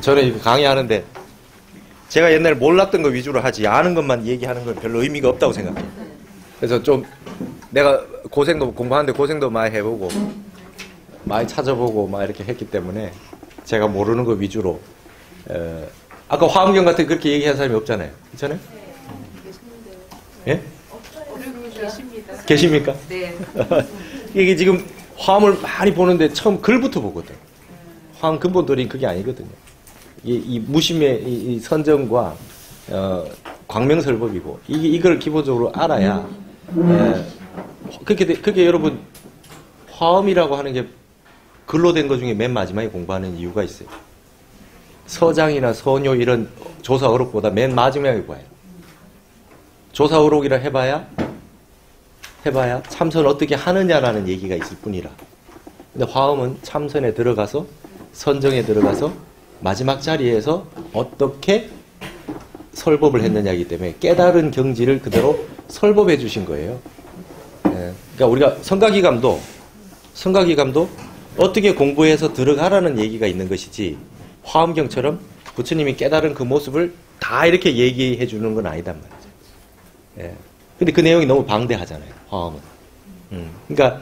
저는 이거 강의하는데 제가 옛날에 몰랐던 거 위주로 하지 아는 것만 얘기하는 건 별로 의미가 없다고 생각해요. 그래서 좀 내가 고생도 공부하는데 고생도 많이 해보고 많이 찾아보고 막 이렇게 했기 때문에 제가 모르는 거 위주로 아까 화엄경 같은 그렇게 얘기한 사람이 없잖아요. 그렇잖아요? 예? 계십니다. 계십니까? 네. 이게 지금 화엄을 많이 보는데 처음 글부터 보거든. 화엄 근본들이 그게 아니거든요. 이 무심의 이 선정과 광명설법이고 이걸 기본적으로 알아야 그게 여러분 화엄이라고 하는 게 글로 된 것 중에 맨 마지막에 공부하는 이유가 있어요. 서장이나 서뇨 이런 조사어록보다 맨 마지막에 봐요. 조사어록이라 해봐야 참선 어떻게 하느냐라는 얘기가 있을 뿐이라. 근데 화엄은 참선에 들어가서 선정에 들어가서 마지막 자리에서 어떻게 설법을 했느냐이기 때문에 깨달은 경지를 그대로 설법해 주신 거예요. 그러니까 우리가 성가기감도 어떻게 공부해서 들어가라는 얘기가 있는 것이지 화엄경처럼 부처님이 깨달은 그 모습을 다 이렇게 얘기해 주는 건 아니단 말이죠. 예. 근데 그 내용이 너무 방대하잖아요. 화엄은. 그러니까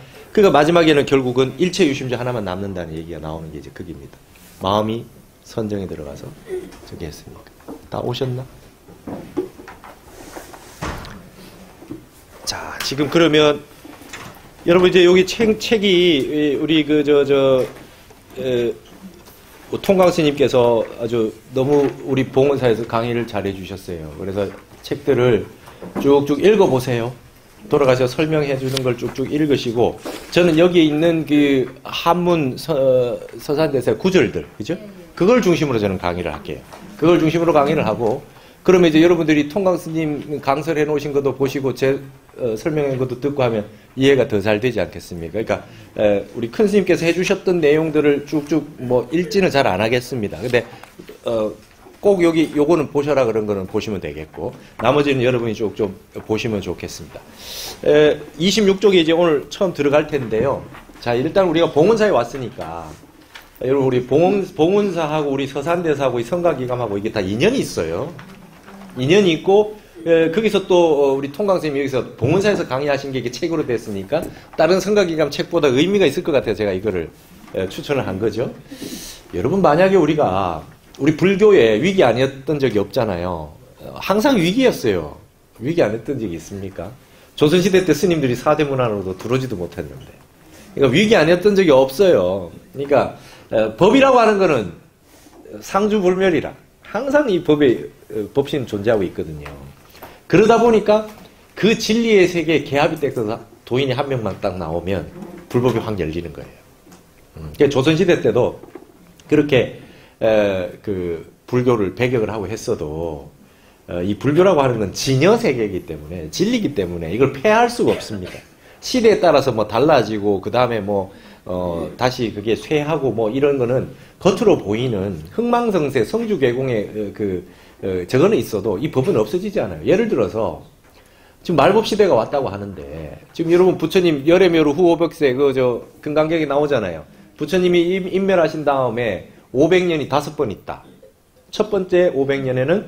마지막에는 결국은 일체 유심자 하나만 남는다는 얘기가 나오는 게 이제 그깁니다. 마음이 선정에 들어가서 저기 했으니까. 다 오셨나? 자, 지금 그러면 여러분 이제 여기 책이 우리 통광 스님께서 아주 너무 우리 봉헌사에서 강의를 잘해 주셨어요. 그래서 책들을 쭉쭉 읽어보세요. 돌아가서 설명해 주는 걸 쭉쭉 읽으시고 저는 여기에 있는 그 한문 서산대사 구절들, 그죠? 그걸 중심으로 저는 강의를 할게요. 그걸 중심으로 강의를 하고 그러면 이제 여러분들이 통광 스님 강설해 놓으신 것도 보시고 제 설명한 것도 듣고 하면 이해가 더 잘 되지 않겠습니까? 그러니까 우리 큰 스님께서 해주셨던 내용들을 쭉쭉 뭐 읽지는 잘 안 하겠습니다. 근데 꼭 여기 요거는 보셔라 그런 거는 보시면 되겠고 나머지는 여러분이 쭉 좀 보시면 좋겠습니다. 26쪽에 이제 오늘 처음 들어갈 텐데요. 자, 일단 우리가 봉헌사에 왔으니까 여러분 우리 봉헌사하고 우리 서산대사하고 이 성가기감하고 이게 다 인연이 있어요. 인연이 있고 거기서 또 우리 통광선생님이 여기서 봉헌사에서 강의하신 게 이게 책으로 됐으니까 다른 성가기감 책보다 의미가 있을 것 같아요. 제가 이거를 추천을 한 거죠. 여러분 만약에 우리 불교에 위기 아니었던 적이 없잖아요. 항상 위기였어요. 위기 안 했던 적이 있습니까? 조선시대 때 스님들이 사대문안으로도 들어오지도 못했는데. 그러니까 위기 아니었던 적이 없어요. 그러니까 법이라고 하는 거는 상주불멸이라. 항상 이 법신 존재하고 있거든요. 그러다 보니까 그 진리의 세계에 개합이 떼서 도인이 한 명만 딱 나오면 불법이 확 열리는 거예요. 그러니까 조선시대 때도 그렇게 그 불교를 배격을 하고 했어도 이 불교라고 하는 건 진여 세계이기 때문에 진리이기 때문에 이걸 폐할 수가 없습니다. 시대에 따라서 뭐 달라지고 그 다음에 다시 그게 쇠하고 뭐 이런 거는 겉으로 보이는 흥망성쇠 성주개공의 저거는 있어도 이 법은 없어지지 않아요. 예를 들어서 지금 말법 시대가 왔다고 하는데 지금 여러분 부처님 열애묘로 후 500세 금강경에 나오잖아요. 부처님이 인멸하신 다음에 500년이 5번 있다. 첫 번째 500년에는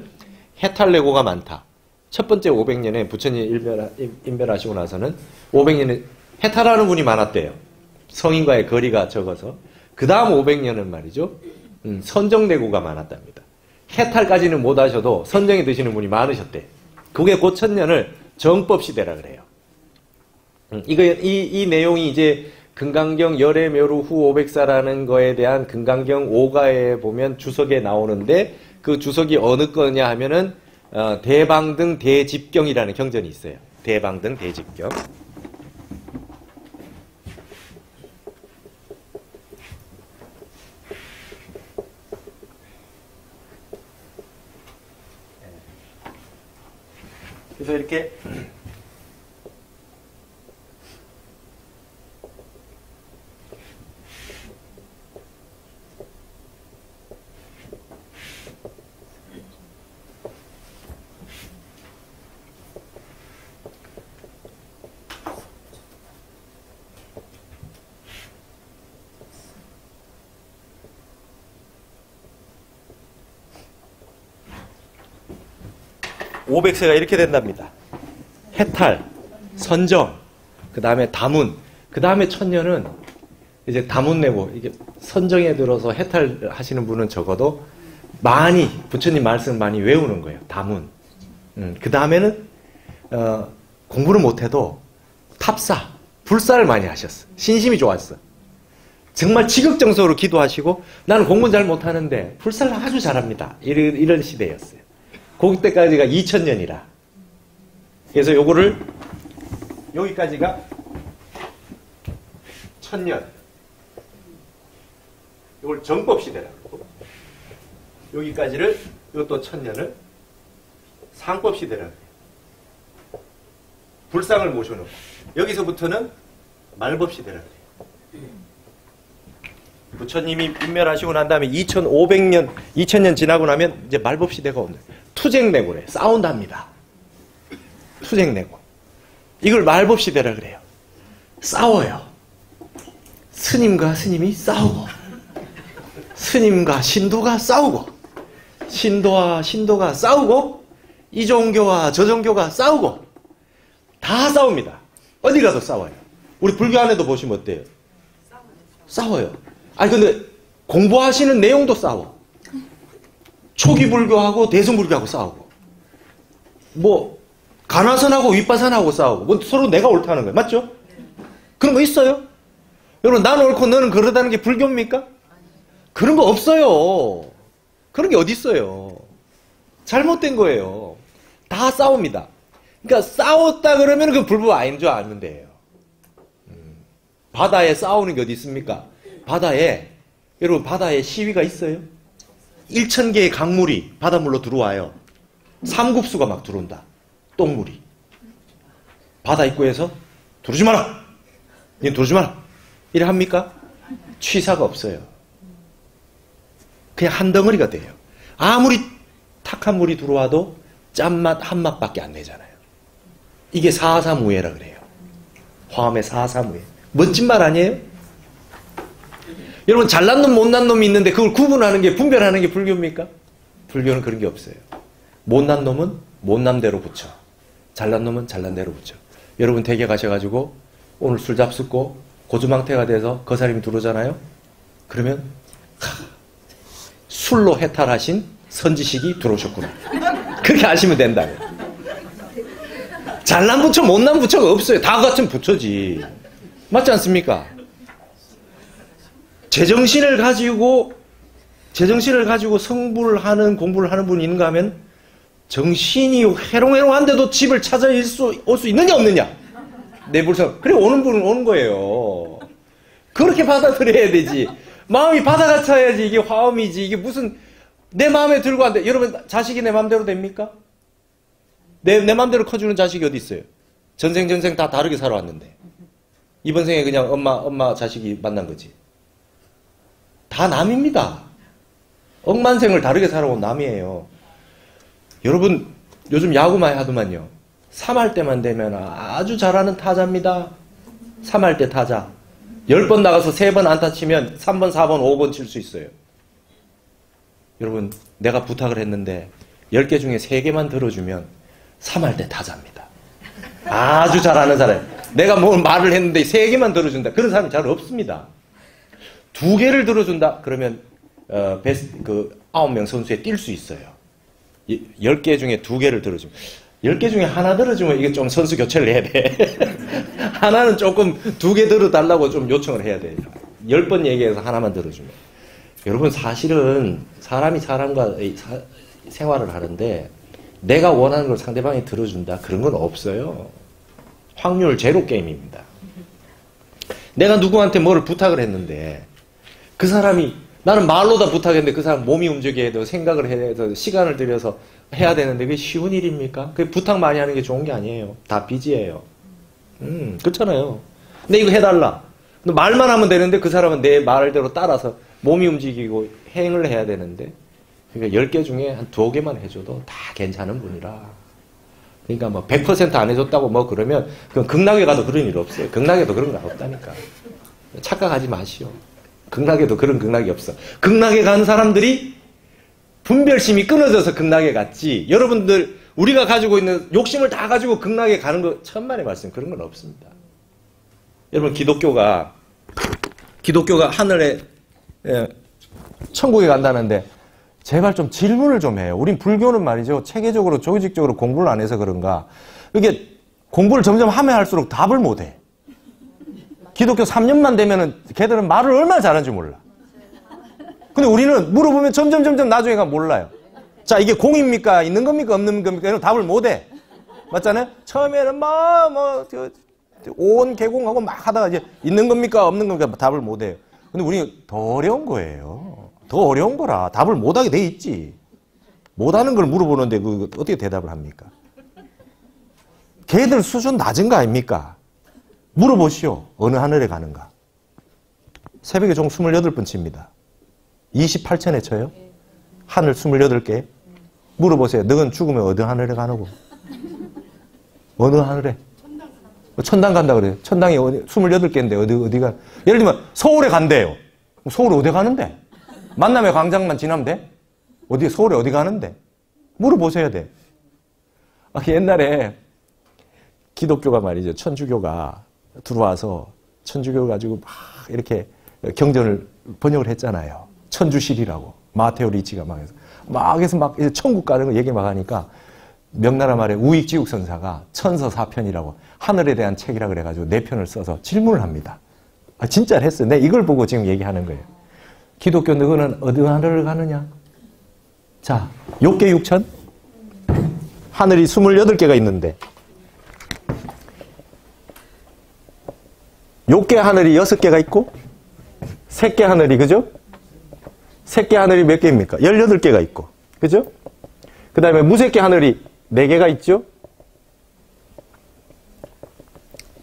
해탈레고가 많다. 첫 번째 500년에 부처님 인멸하시고 나서는 500년에 해탈하는 분이 많았대요. 성인과의 거리가 적어서. 그 다음 500년은 말이죠. 선정내고가 많았답니다. 해탈까지는 못 하셔도 선정에 드시는 분이 많으셨대. 그게 곧 1000년을 정법시대라 그래요. 이 내용이 이제 금강경 열애묘루 후 500사라는 거에 대한 금강경 5가에 보면 주석에 나오는데 그 주석이 어느 거냐 하면은 대방등 대집경이라는 경전이 있어요. 대방등 대집경. 그래서 이렇게 500세가 이렇게 된답니다. 해탈, 선정, 그 다음에 다문, 그 다음에 천년은 이제 다문 내고, 이게 선정에 들어서 해탈하시는 분은 적어도 많이, 부처님 말씀 많이 외우는 거예요. 다문. 그 다음에는, 공부를 못해도 탑사, 불사를 많이 하셨어. 신심이 좋았어. 정말 지극정성으로 기도하시고, 나는 공부는 잘 못하는데, 불사를 아주 잘합니다. 이런 시대였어요. 그때까지가 2000년이라. 그래서 요거를, 여기까지가 1000년. 이걸 정법 시대라고. 여기까지를, 이것도 1000년을 상법 시대라고 해요. 불상을 모셔놓고. 여기서부터는 말법 시대라고 해요. 부처님이 인멸하시고 난 다음에 2500년, 2000년 지나고 나면 이제 말법 시대가 온다. 투쟁내고래. 싸운답니다. 투쟁내고. 이걸 말법 시대라 그래요. 싸워요. 스님과 스님이 싸우고, 스님과 신도가 싸우고, 신도와 신도가 싸우고, 이 종교와 저 종교가 싸우고, 다 싸웁니다. 어디 가도 싸워요. 우리 불교 안에도 보시면 어때요? 싸워요. 아니 근데 공부하시는 내용도 싸워. 초기 불교하고 대승불교하고 싸우고, 뭐 가나선하고 윗바산하고 싸우고, 뭐 서로 내가 옳다는 거예요. 맞죠? 그런 거 있어요? 여러분, 나는 옳고 너는 그러다는 게 불교입니까? 그런 거 없어요. 그런 게 어디 있어요? 잘못된 거예요. 다 싸웁니다. 그러니까 싸웠다 그러면 그 불법 아닌 줄 알면 돼요. 바다에 싸우는 게 어디 있습니까? 바다에, 여러분, 바다에 시위가 있어요? 1000개의 강물이 바닷물로 들어와요. 삼국수가 막 들어온다. 똥물이. 바다 입구에서 들어오지 마라! 니 들어오지 마라! 이래 합니까? 취사가 없어요. 그냥 한 덩어리가 돼요. 아무리 탁한 물이 들어와도 짠맛 한 맛밖에 안 내잖아요. 이게 사사무예라 그래요. 화엄의 사사무예. 멋진 말 아니에요? 여러분, 잘난 놈 못난 놈이 있는데 그걸 구분하는 게, 분별하는 게 불교입니까? 불교는 그런 게 없어요. 못난 놈은 못난 대로 붙여, 잘난 놈은 잘난 대로 붙여. 여러분 댁에 가셔가지고 오늘 술 잡숫고 고주망태가 돼서 그 사람이 들어오잖아요. 그러면 술로 해탈하신 선지식이 들어오셨구나. 그렇게 아시면 된다고요. 잘난 부처 못난 부처가 없어요. 다 같은 부처지. 맞지 않습니까? 제정신을 가지고 성불을 하는, 공부를 하는 분이 있는가 하면, 정신이 해롱해롱한데도 집을 찾아 올 수 있느냐 없느냐? 내불성. 그래 오는 분은 오는 거예요. 그렇게 받아들여야 되지. 마음이 바다 같아야지. 이게 화엄이지. 이게 무슨 내 마음에 들고 안 돼. 여러분, 자식이 내 마음대로 됩니까? 내 마음대로 커주는 자식이 어디 있어요? 전생 다 다르게 살아왔는데. 이번 생에 그냥 엄마 자식이 만난 거지. 다 남입니다. 억만생을 다르게 살아온 남이에요. 여러분, 요즘 야구 많이 하더만요. 3할 때만 되면 아주 잘하는 타자입니다. 3할 때 타자. 10번 나가서 3번 안타 치면 3번, 4번, 5번 칠 수 있어요. 여러분, 내가 부탁을 했는데 10개 중에 3개만 들어주면 3할 때 타자입니다. 아주 잘하는 사람. 내가 뭐 말을 했는데 3개만 들어준다. 그런 사람이 잘 없습니다. 2개를 들어준다? 그러면 9명 선수에 뛸 수 있어요. 10개 중에 2개를 들어주면. 10개 중에 하나 들어주면 이게 좀 선수 교체를 해야 돼. 하나는 조금 2개 들어달라고 좀 요청을 해야 돼요. 10번 얘기해서 하나만 들어주면. 여러분, 사실은 사람이 사람과 생활을 하는데 내가 원하는 걸 상대방이 들어준다? 그런 건 없어요. 확률 제로 게임입니다. 내가 누구한테 뭐를 부탁을 했는데 그 사람이, 나는 말로 다 부탁했는데 그 사람 몸이 움직여야 해도 생각을 해서 시간을 들여서 해야 되는데 그게 쉬운 일입니까? 그게 부탁 많이 하는 게 좋은 게 아니에요. 다 빚이에요. 그렇잖아요. 근데 이거 해달라. 말만 하면 되는데 그 사람은 내 말대로 따라서 몸이 움직이고 행을 해야 되는데, 그러니까 10개 중에 한 2개만 해줘도 다 괜찮은 분이라. 그러니까 뭐 100% 안 해줬다고 뭐 그러면 그건 극락에 가도 그런 일 없어요. 극락에도 그런 거 없다니까. 착각하지 마시오. 극락에도 그런 극락이 없어. 극락에 간 사람들이 분별심이 끊어져서 극락에 갔지. 여러분들 우리가 가지고 있는 욕심을 다 가지고 극락에 가는 거 천만의 말씀 그런 건 없습니다. 여러분 기독교가 하늘에 천국에 간다는데 제발 좀 질문을 좀 해요. 우린 불교는 말이죠. 체계적으로 조직적으로 공부를 안 해서 그런가 이게 공부를 점점 하면 할수록 답을 못 해. 기독교 3년만 되면은 걔들은 말을 얼마나 잘하는지 몰라. 근데 우리는 물어보면 점점 나중에 가면 몰라요. 자, 이게 공입니까? 있는 겁니까? 없는 겁니까? 이런 답을 못 해. 맞잖아요? 처음에는 온 개공하고 막 하다가 이제 있는 겁니까? 없는 겁니까? 답을 못 해요. 근데 우리는 더 어려운 거예요. 더 어려운 거라 답을 못 하게 돼 있지. 못 하는 걸 물어보는데 그 어떻게 대답을 합니까? 걔들 수준 낮은 거 아닙니까? 물어보시오. 어느 하늘에 가는가? 새벽에 종 28번 칩니다. 28천에 쳐요? 하늘 28개? 물어보세요. 너는 죽으면 어느 하늘에 가노고? 어느 하늘에? 천당 간다 그래요. 천당이 28개인데 어디가? 예를 들면 서울에 간대요. 서울에 어디 가는데? 만남의 광장만 지나면 돼? 서울에 어디 가는데? 물어보셔야 돼. 옛날에 기독교가 말이죠. 천주교가 들어와서 천주교 가지고 막 이렇게 경전을 번역을 했잖아요. 천주실이라고. 마테오 리치가 막 해서 막 천국 가는 거 얘기 막 하니까 명나라 말에 우익지육 선사가 천서사편이라고 하늘에 대한 책이라 그래가지고 4편을 써서 질문을 합니다. 진짜 했어요. 내가 이걸 보고 지금 얘기하는 거예요. 기독교 너희는 어느 하늘을 가느냐? 자, 욕계 6천? 하늘이 28개가 있는데 욕계 하늘이 6개가 있고 색계 하늘이 그죠? 색계 하늘이 몇 개입니까? 18개가 있고 그죠? 그 다음에 무색계 하늘이 4개가 있죠?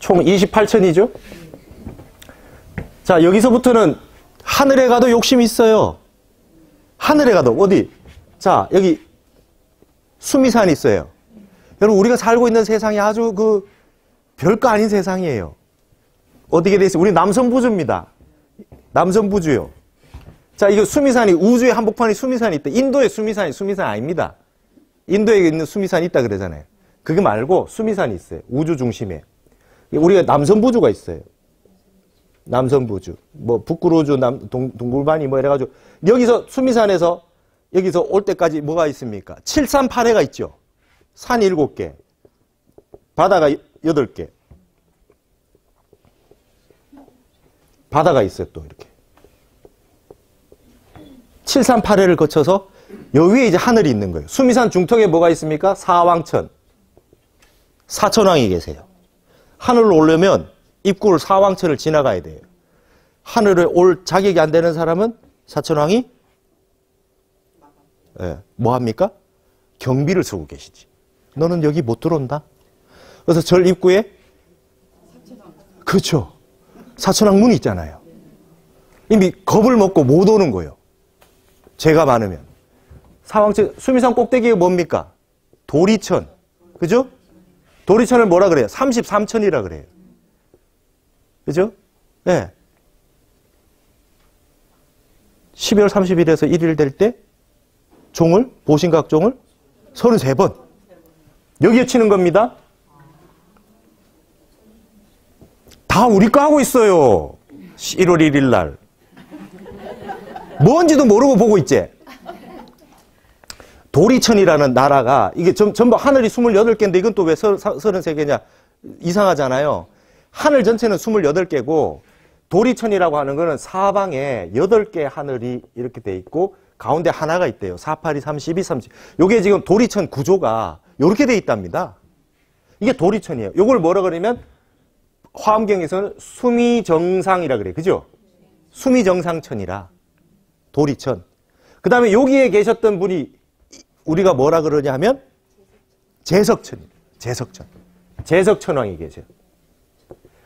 총 28천이죠? 자, 여기서부터는 하늘에 가도 욕심이 있어요. 하늘에 가도 어디? 자, 여기 수미산이 있어요. 여러분 우리가 살고 있는 세상이 아주 별거 아닌 세상이에요. 어떻게 돼 있어요? 우리 남선부주입니다. 남선부주요. 자, 이거 수미산이 우주의 한복판에 수미산이 있다. 인도에 수미산 아닙니다. 인도에 있는 수미산이 있다 그러잖아요. 그게 말고 수미산이 있어요. 우주 중심에. 우리가 남선부주가 있어요. 남선부주. 북구로주, 동굴반이 이래가지고 여기서 수미산에서 여기서 올 때까지 뭐가 있습니까? 738해가 있죠. 산 7개. 바다가 8개. 바다가 있어요, 또 이렇게. 738해를 거쳐서 여기에 이제 하늘이 있는 거예요. 수미산 중턱에 뭐가 있습니까? 사왕천. 사천왕이 계세요. 하늘로 오려면 입구를 사왕천을 지나가야 돼요. 하늘에 올 자격이 안 되는 사람은 사천왕이 뭐 합니까? 경비를 서고 계시지. 너는 여기 못 들어온다. 그래서 절 입구에 그렇죠. 사천왕 문이 있잖아요. 이미 겁을 먹고 못 오는 거예요. 죄가 많으면. 사왕천, 수미산 꼭대기가 뭡니까? 도리천. 그죠? 도리천을 뭐라 그래요? 33천이라 그래요. 그죠? 네. 12월 30일에서 1일 될 때 보신각종을 33번. 여기에 치는 겁니다. 다 우리 거 하고 있어요. 1월 1일 날. 뭔지도 모르고 보고 있지. 도리천이라는 나라가 이게 전부 하늘이 28개인데 이건 또 왜 33개냐 이상하잖아요. 하늘 전체는 28개고 도리천이라고 하는 거는 사방에 8개 하늘이 이렇게 돼 있고 가운데 하나가 있대요. 48이 32, 30. 요게 지금 도리천 구조가 이렇게 돼 있답니다. 이게 도리천이에요. 요걸 뭐라 그러면 화엄경에서는 수미정상이라 그래요. 그죠? 수미정상천이라. 도리천. 그 다음에 여기에 계셨던 분이 우리가 뭐라 그러냐 하면 제석천입니다. 제석천. 제석천왕이 계세요.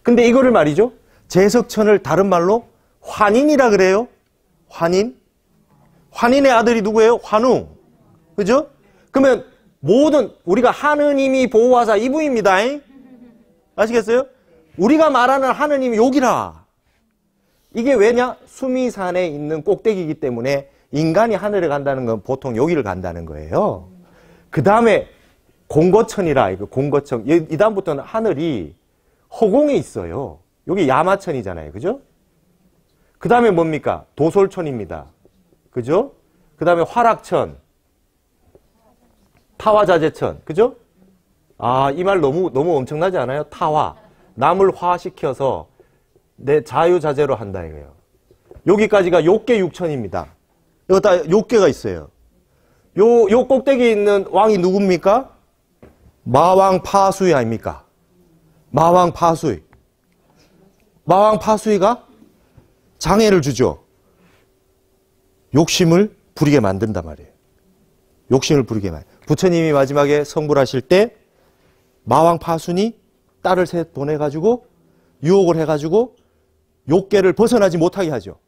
근데 이거를 말이죠. 제석천을 다른 말로 환인이라 그래요. 환인. 환인의 아들이 누구예요? 환웅. 그죠? 그러면 모든 우리가 하느님이 보호하사 이분입니다. 아시겠어요? 우리가 말하는 하느님이 여기라. 이게 왜냐? 수미산에 있는 꼭대기이기 때문에 인간이 하늘에 간다는 건 보통 여기를 간다는 거예요. 그 다음에 공거천이라, 이거 공거천. 이 다음부터는 하늘이 허공에 있어요. 여기 야마천이잖아요. 그죠? 그 다음에 뭡니까? 도솔천입니다. 그죠? 그 다음에 화락천, 타화자재천. 그죠? 아, 이 말 너무 엄청나지 않아요? 타화. 남을 화시켜서 내 자유자재로 한다 이거예요. 여기까지가 욕계 육천입니다. 이거 다 욕계가 있어요. 요 꼭대기에 있는 왕이 누굽니까? 마왕파수이 아닙니까? 마왕파수이. 마왕파수이가 장애를 주죠. 욕심을 부리게 만든단 말이에요. 욕심을 부리게 부처님이 마지막에 성불하실 때 마왕파순이 딸을 셋 보내가지고 유혹을 해가지고 욕계를 벗어나지 못하게 하죠.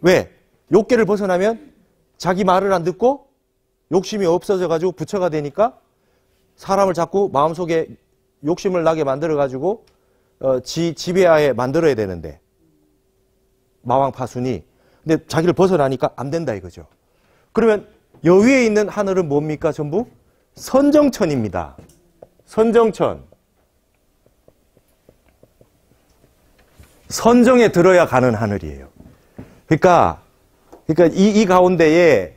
왜? 욕계를 벗어나면 자기 말을 안 듣고 욕심이 없어져가지고 부처가 되니까 사람을 자꾸 마음속에 욕심을 나게 만들어가지고 지배하에 만들어야 되는데 마왕파순이 근데 자기를 벗어나니까 안 된다 이거죠. 그러면 여위에 있는 하늘은 뭡니까? 전부 선정천입니다. 선정천. 선정에 들어야 가는 하늘이에요. 그러니까 이 가운데에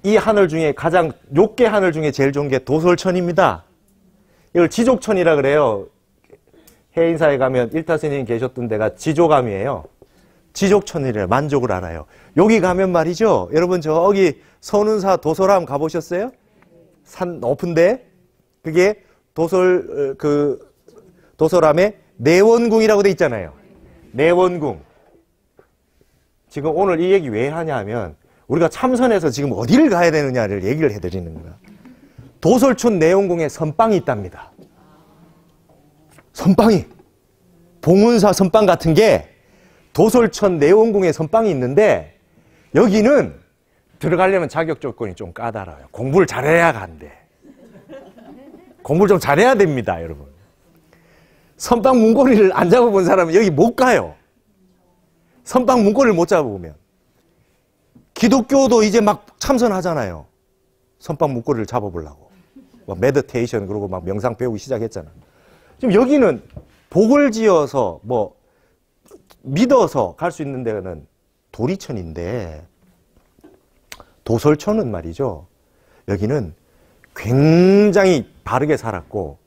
이 하늘 중에 가장 욕계 하늘 중에 제일 좋은 게 도솔천입니다. 이걸 지족천이라 그래요. 해인사에 가면 일타 스님이 계셨던 데가 지조감이에요. 지족천이래요. 만족을 알아요. 여기 가면 말이죠. 여러분 저기 선운사 도솔함 가보셨어요? 산 높은데 그게 도솔함에 내원궁이라고 돼 있잖아요. 내원궁. 지금 오늘 이 얘기 왜 하냐 하면 우리가 참선해서 지금 어디를 가야 되느냐를 얘기를 해드리는 거야. 도솔촌 내원궁에 선방이 있답니다. 선방이. 봉은사 선방 같은 게 도솔천 내원궁에 선방이 있는데 여기는 들어가려면 자격 조건이 좀 까다로워요. 공부를 잘해야 간대. 공부를 좀 잘해야 됩니다, 여러분. 선방 문고리를 안 잡아본 사람은 여기 못 가요. 선방 문고리를 못 잡아보면. 기독교도 이제 막 참선하잖아요. 선방 문고리를 잡아보려고. 뭐 메디테이션 그러고 막 명상 배우기 시작했잖아. 지금 여기는 복을 지어서 뭐 믿어서 갈 수 있는 데는 도리천인데 도솔천은 말이죠. 여기는 굉장히 바르게 살았고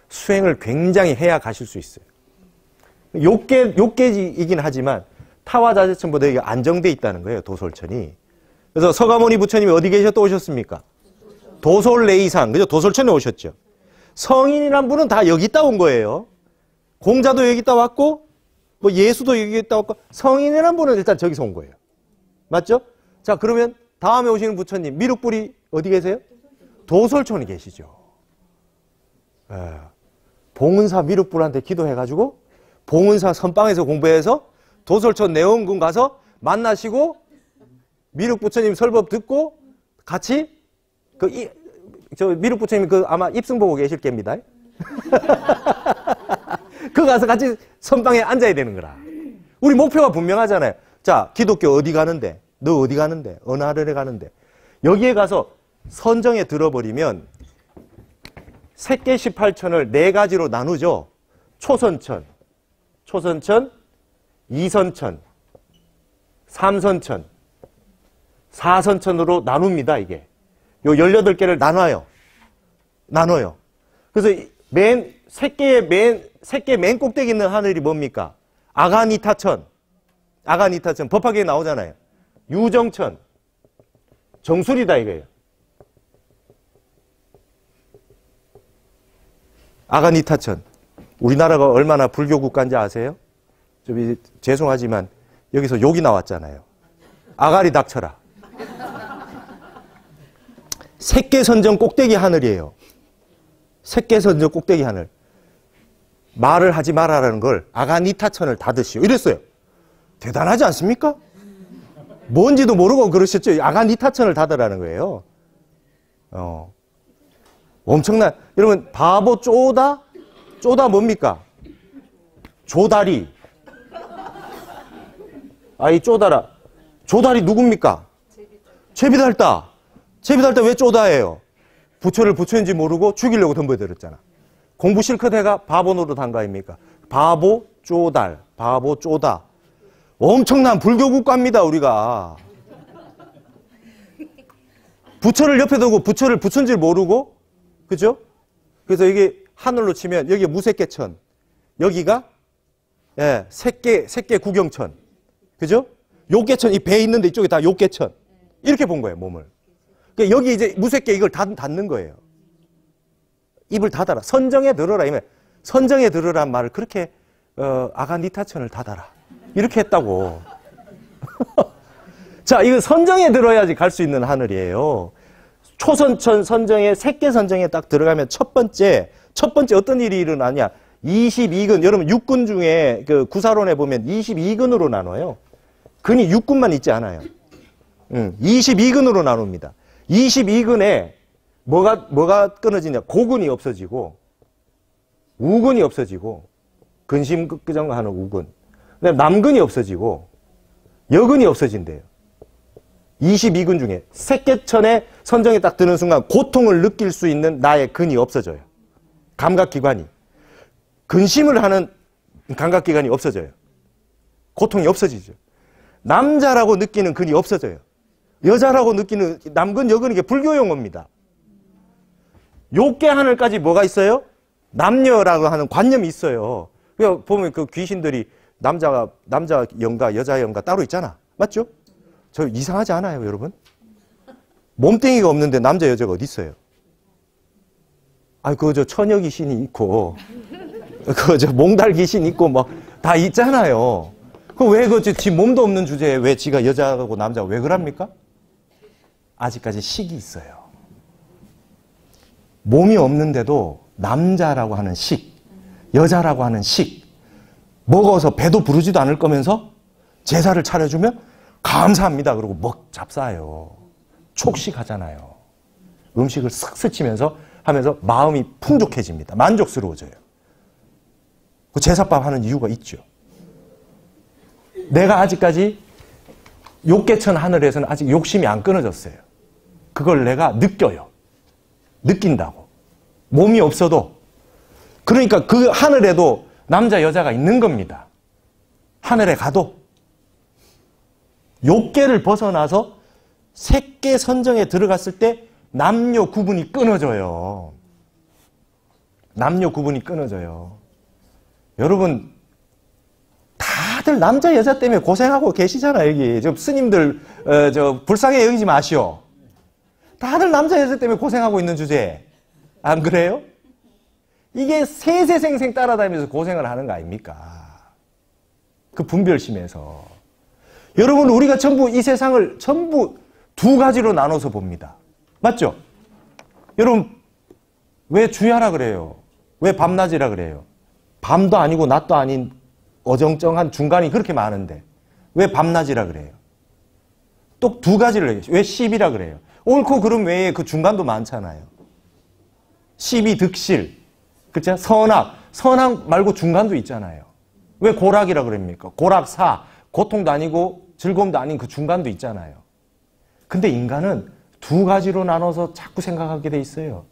수행을 굉장히 해야 가실 수 있어요. 욕계이긴 하지만 타화자재천보다 여기 안정돼 있다는 거예요. 도솔천이. 그래서 서가모니 부처님이 어디 계셨다 오셨습니까? 도솔레이상, 그죠? 도솔천에 오셨죠. 성인이란 분은 다 여기 있다 온 거예요. 공자도 여기 있다 왔고 뭐 예수도 여기 있다 왔고 성인이란 분은 일단 저기서 온 거예요. 맞죠? 자, 그러면 다음에 오시는 부처님 미륵불이 어디 계세요? 도솔천에 계시죠. 예. 봉은사 미륵불한테 기도해가지고 봉은사 선방에서 공부해서 도솔천 내원궁 가서 만나시고 미륵부처님 설법 듣고 같이 저 미륵부처님 아마 입승 보고 계실 겁니다. 그 가서 같이 선방에 앉아야 되는 거라. 우리 목표가 분명하잖아요. 자, 기독교 어디 가는데? 너 어디 가는데? 어느 하늘에 가는데? 여기에 가서 선정에 들어버리면 색계 18천을 네 가지로 나누죠. 초선천, 이선천, 삼선천, 사선천으로 나눕니다. 이게. 요 18개를 나눠요. 그래서 색계 맨 꼭대기 있는 하늘이 뭡니까? 아가니타천, 법화계에 나오잖아요. 유정천, 정술이다 이거예요. 아가니타천. 우리나라가 얼마나 불교 국가인지 아세요? 좀 죄송하지만 여기서 욕이 나왔잖아요. 아가리 닥쳐라. 색계선정 꼭대기 하늘이에요. 색계선정 꼭대기 하늘. 말을 하지 말아라는 걸 아가니타천을 닫으시오. 이랬어요. 대단하지 않습니까? 뭔지도 모르고 그러셨죠. 아가니타천을 닫으라는 거예요. 엄청난. 여러분 바보 쪼다 뭡니까? 조다리. 아이 쪼다라. 조다리 누굽니까? 제비달다 왜 쪼다예요? 부처를 부처인지 모르고 죽이려고 덤벼들었잖아. 공부 실컷 해가 바보 노릇한 거 아닙니까? 바보 쪼달, 바보 쪼다. 엄청난 불교 국가입니다, 우리가. 부처를 옆에 두고 부처를 부처인지 모르고, 그죠? 그래서 이게 하늘로 치면 여기가 무색계천, 여기가 색계 구경천, 그죠? 욕계천, 이 배 있는데 이쪽에 다 욕계천. 이렇게 본 거예요, 몸을. 그러니까 여기 이제 무색계 이걸 닫는 거예요. 입을 닫아라. 선정에 들어라. 이면 선정에 들으란 말을 그렇게 아가니타천을 닫아라. 이렇게 했다고. 자, 이거 선정에 들어야지 갈 수 있는 하늘이에요. 초선천 선정에 색계 선정에 딱 들어가면 첫 번째 어떤 일이 일어나냐? 22근, 여러분 육근 중에 그 구사론에 보면 22근으로 나눠요. 근이 6근만 있지 않아요. 22근으로 나눕니다. 22근에 뭐가 끊어지냐? 고근이 없어지고 우근이 없어지고 근심걱정하는 우근. 그다음에 남근이 없어지고 여근이 없어진대요. 22근 중에 색계천에 선정에 딱 드는 순간 고통을 느낄 수 있는 나의 근이 없어져요. 감각기관이. 근심을 하는 감각기관이 없어져요. 고통이 없어지죠. 남자라고 느끼는 근이 없어져요. 여자라고 느끼는 남근, 여근, 이게 불교 용어입니다. 욕계 하늘까지 뭐가 있어요? 남녀라고 하는 관념이 있어요. 그러니까 보면 그 귀신들이 남자 영가, 여자 영가 따로 있잖아. 맞죠? 저 이상하지 않아요, 여러분? 몸뚱이가 없는데 남자, 여자가 어디 있어요? 저 처녀 귀신이 있고, 저 몽달 귀신 있고, 뭐, 다 있잖아요. 왜 지 몸도 없는 주제에 왜 지가 여자하고 남자가 왜 그럽니까? 아직까지 식이 있어요. 몸이 없는데도 남자라고 하는 식, 여자라고 하는 식, 먹어서 배도 부르지도 않을 거면서 제사를 차려주면 감사합니다. 그러고 잡사요. 촉식하잖아요. 음식을 쓱 스치면서 하면서 마음이 풍족해집니다. 만족스러워져요. 그 제사밥 하는 이유가 있죠. 내가 아직까지 욕계천 하늘에서는 아직 욕심이 안 끊어졌어요. 그걸 내가 느껴요. 느낀다고. 몸이 없어도. 그러니까 그 하늘에도 남자, 여자가 있는 겁니다. 하늘에 가도. 욕계를 벗어나서 색계 선정에 들어갔을 때 남녀 구분이 끊어져요. 남녀 구분이 끊어져요. 여러분, 다들 남자, 여자 때문에 고생하고 계시잖아요, 여기. 스님들, 불쌍해 여기지 마시오. 다들 남자, 여자 때문에 고생하고 있는 주제. 안 그래요? 이게 세세생생 따라다니면서 고생을 하는 거 아닙니까? 그 분별심에서. 여러분, 우리가 전부 이 세상을 전부 두 가지로 나눠서 봅니다. 맞죠? 여러분, 왜 주야라 그래요? 왜 밤낮이라 그래요? 밤도 아니고 낮도 아닌 어정쩡한 중간이 그렇게 많은데 왜 밤낮이라 그래요? 또 두 가지를 얘기해요. 왜 시비라 그래요? 옳고 그름 외에 그 중간도 많잖아요. 시비, 득실, 그렇죠? 선악 말고 중간도 있잖아요. 왜 고락이라 그럽니까? 고락사, 고통도 아니고 즐거움도 아닌 그 중간도 있잖아요. 근데 인간은 두 가지로 나눠서 자꾸 생각하게 돼 있어요.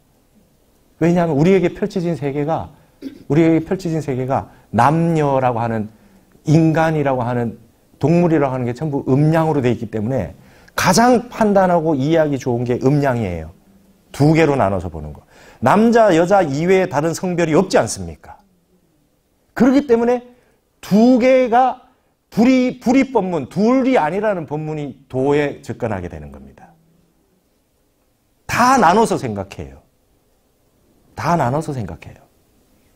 왜냐하면 우리에게 펼쳐진 세계가 남녀라고 하는, 인간이라고 하는, 동물이라고 하는 게 전부 음양으로 돼 있기 때문에 가장 판단하고 이해하기 좋은 게 음양이에요. 두 개로 나눠서 보는 거. 남자, 여자 이외에 다른 성별이 없지 않습니까? 그렇기 때문에 두 개가 불이법문, 둘이 아니라는 법문이 도에 접근하게 되는 겁니다. 다 나눠서 생각해요. 다 나눠서 생각해요.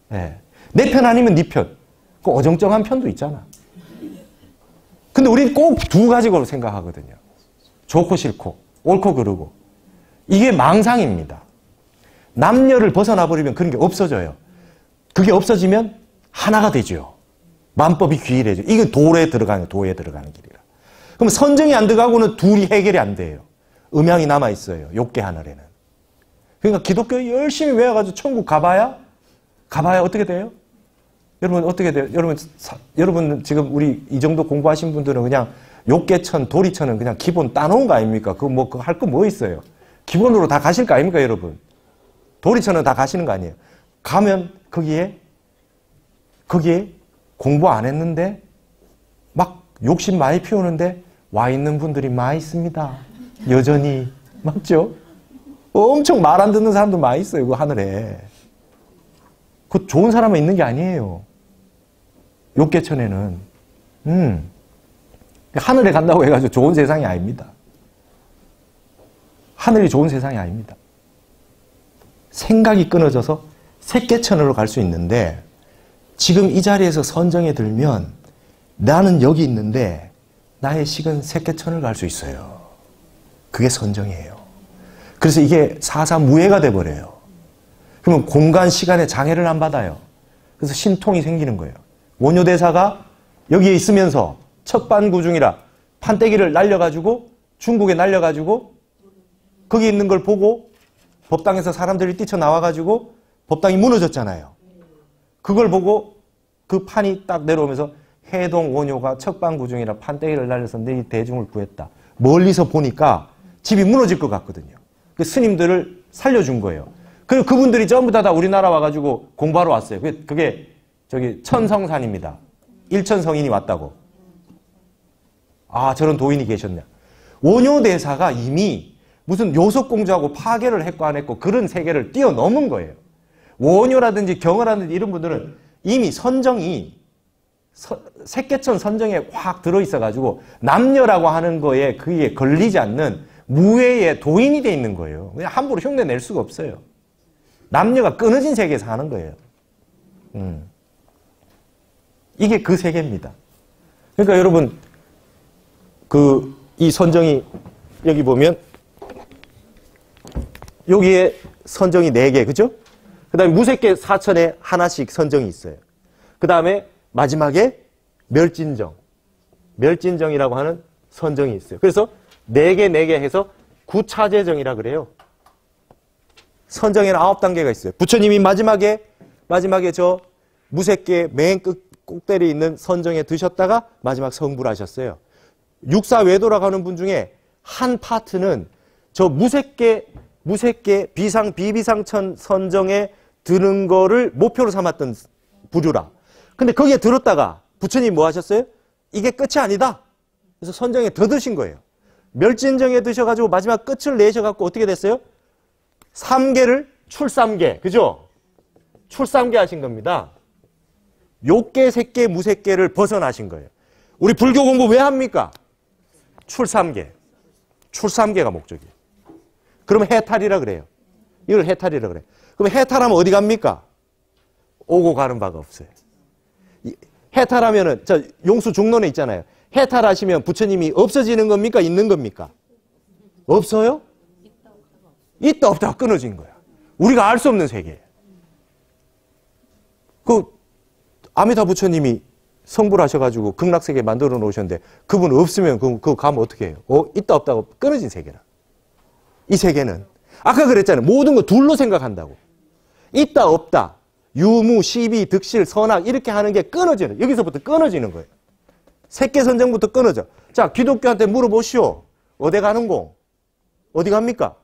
네. 내 편 아니면 네 편. 그 어정쩡한 편도 있잖아. 근데 우리는 꼭 두 가지로 생각하거든요. 좋고 싫고, 옳고 그르고. 이게 망상입니다. 남녀를 벗어나 버리면 그런 게 없어져요. 그게 없어지면 하나가 되죠. 만법이 귀일해져. 이게 도에 들어가는 길이라. 그럼 선정이 안 들어가고는 둘이 해결이 안 돼요. 음양이 남아 있어요. 욕계 하늘에는. 그러니까 기독교 열심히 외워가지고 천국 가봐야 어떻게 돼요? 여러분 어떻게 돼요? 여러분 지금 우리 이 정도 공부하신 분들은 그냥 욕계천, 도리천은 그냥 기본 따놓은 거 아닙니까? 그거 할 거 뭐 있어요? 기본으로 다 가실 거 아닙니까, 여러분? 도리처는 다 가시는 거 아니에요. 가면 거기에 공부 안 했는데 막 욕심 많이 피우는데 와 있는 분들이 많이 있습니다. 여전히. 맞죠? 엄청 말 안 듣는 사람도 많이 있어요. 그 하늘에. 그 좋은 사람은 있는 게 아니에요. 욕계천에는. 하늘에 간다고 해가지고 좋은 세상이 아닙니다. 하늘이 좋은 세상이 아닙니다. 생각이 끊어져서 색계천으로 갈 수 있는데 지금 이 자리에서 선정에 들면 나는 여기 있는데 나의 식은 색계천을 갈 수 있어요. 그게 선정이에요. 그래서 이게 사사무예가 돼버려요. 그러면 공간, 시간의 장애를 안 받아요. 그래서 신통이 생기는 거예요. 원효대사가 여기에 있으면서 척반구중이라 판때기를 날려가지고 중국에 날려가지고 거기 있는 걸 보고 법당에서 사람들이 뛰쳐나와가지고 법당이 무너졌잖아요. 그걸 보고 그 판이 딱 내려오면서 해동 원효가 척반구중이라 판때기를 날려서 내 대중을 구했다. 멀리서 보니까 집이 무너질 것 같거든요. 그 스님들을 살려준 거예요. 그리고 그분들이 전부 다 우리나라 와가지고 공부하러 왔어요. 그게 저기 천성산입니다. 일천성인이 왔다고. 아, 저런 도인이 계셨네. 원효대사가 이미 무슨 요속공주하고 파괴를 했고 안 했고 그런 세계를 뛰어넘은 거예요. 원효라든지 경어라든지 이런 분들은 이미 선정이 색계천 선정에 확 들어있어가지고 남녀라고 하는 거에 그게 걸리지 않는 무외의 도인이 돼 있는 거예요. 그냥 함부로 흉내 낼 수가 없어요. 남녀가 끊어진 세계에서 하는 거예요. 이게 그 세계입니다. 그러니까 여러분 이 선정이 여기 보면 여기에 선정이 4개, 그죠? 그 다음에 무색계 사천에 하나씩 선정이 있어요. 그 다음에 마지막에 멸진정이라고 하는 선정이 있어요. 그래서 4개 해서 구차제정이라 그래요. 선정에는 9단계가 있어요. 부처님이 마지막에 저 무색계 맨 꼭대리에 있는 선정에 드셨다가 마지막 성불 하셨어요. 육사외도라고 하는 분 중에 한 파트는 저 무색계 비비상천 선정에 드는 거를 목표로 삼았던 부류라. 근데 거기에 들었다가 부처님이 뭐 하셨어요? 이게 끝이 아니다. 그래서 선정에 더 드신 거예요. 멸진정에 드셔가지고 마지막 끝을 내셔갖고 어떻게 됐어요? 3계를 출삼계, 그죠? 출삼계 하신 겁니다. 욕계, 색계, 무색계를 벗어나신 거예요. 우리 불교 공부 왜 합니까? 출삼계가 목적이에요. 그러면 해탈이라 그래요. 이걸 해탈이라 그래요. 그럼 해탈하면 어디 갑니까? 오고 가는 바가 없어요. 해탈하면은, 용수 중론에 있잖아요. 해탈하시면 부처님이 없어지는 겁니까? 있는 겁니까? 없어요? 있다 없다 끊어진 거야. 우리가 알 수 없는 세계예요. 아미타 부처님이 성불하셔가지고 극락세계 만들어 놓으셨는데 그분 없으면 그거 가면 어떻게 해요? 있다 없다고 끊어진 세계라. 이 세계는 아까 그랬잖아요. 모든 거 둘로 생각한다고. 있다 없다. 유무, 시비, 득실, 선악 이렇게 하는 게 끊어지는, 여기서부터 끊어지는 거예요. 색계선정부터 끊어져. 자, 기독교한테 물어보시오. 어디 가는 공? 어디 갑니까?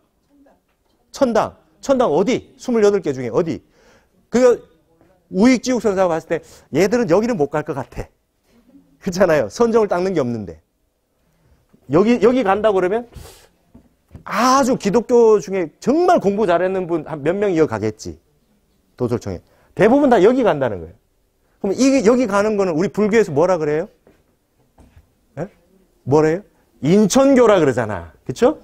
천당. 천당 어디? 28개 중에 어디? 우익지옥선사가 봤을 때 얘들은 여기는 못 갈 것 같아. 그렇잖아요. 선정을 닦는 게 없는데. 여기 간다고 그러면 아주 기독교 중에 정말 공부 잘했는 분 한 몇 명 이어가겠지. 도솔청에. 대부분 다 여기 간다는 거예요. 그럼 여기 가는 거는 우리 불교에서 뭐라 그래요? 예? 뭐래요? 인천교라 그러잖아. 그쵸?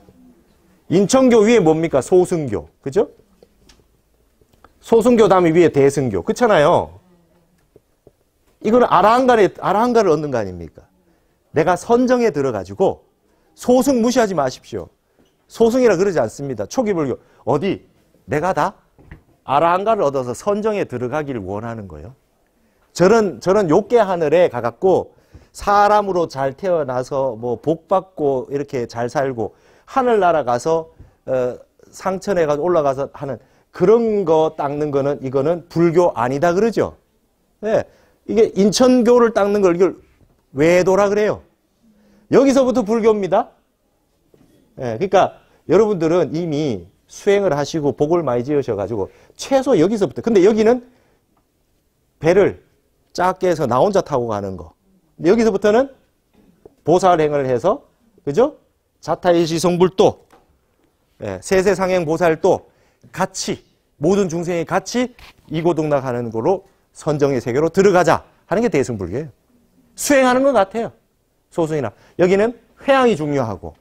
인천교 위에 뭡니까? 소승교. 그죠? 소승교 다음에 위에 대승교. 그렇잖아요. 이거는 아라한가를 얻는 거 아닙니까? 내가 선정에 들어가지고 소승 무시하지 마십시오. 소승이라 그러지 않습니다. 초기 불교. 어디? 내가 다 아라한가를 얻어서 선정에 들어가기를 원하는 거예요. 저런 욕계 하늘에 가갖고 사람으로 잘 태어나서 뭐 복 받고 이렇게 잘 살고 하늘나라 가서 상천에 가서 올라가서 하는 그런 거 닦는 거는 이거는 불교 아니다 그러죠. 네. 이게 인천교를 닦는 걸 이걸 외도라 그래요. 여기서부터 불교입니다. 네. 그러니까 여러분들은 이미 수행을 하시고 복을 많이 지으셔가지고 최소 여기서부터. 근데 여기는 배를 작게 해서 나 혼자 타고 가는 거. 근데 여기서부터는 보살행을 해서, 그죠? 자타일시성불도, 예, 세세상행보살도 같이, 모든 중생이 같이 이고등락하는 걸로 선정의 세계로 들어가자 하는 게 대승불교예요. 수행하는 것 같아요. 소승이나. 여기는 회양이 중요하고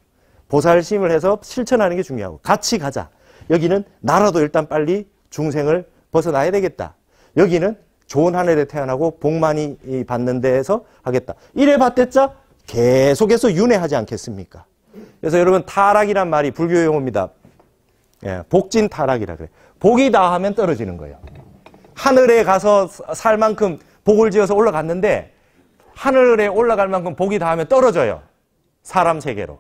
보살심을 해서 실천하는 게 중요하고 같이 가자. 여기는 나라도 일단 빨리 중생을 벗어나야 되겠다. 여기는 좋은 하늘에 태어나고 복 많이 받는 데에서 하겠다. 이래 봤댔자 계속해서 윤회하지 않겠습니까? 그래서 여러분 타락이란 말이 불교 용어입니다. 예, 복진 타락이라 그래요. 복이 다 하면 떨어지는 거예요. 하늘에 가서 살 만큼 복을 지어서 올라갔는데 하늘에 올라갈 만큼 복이 다 하면 떨어져요. 사람 세계로.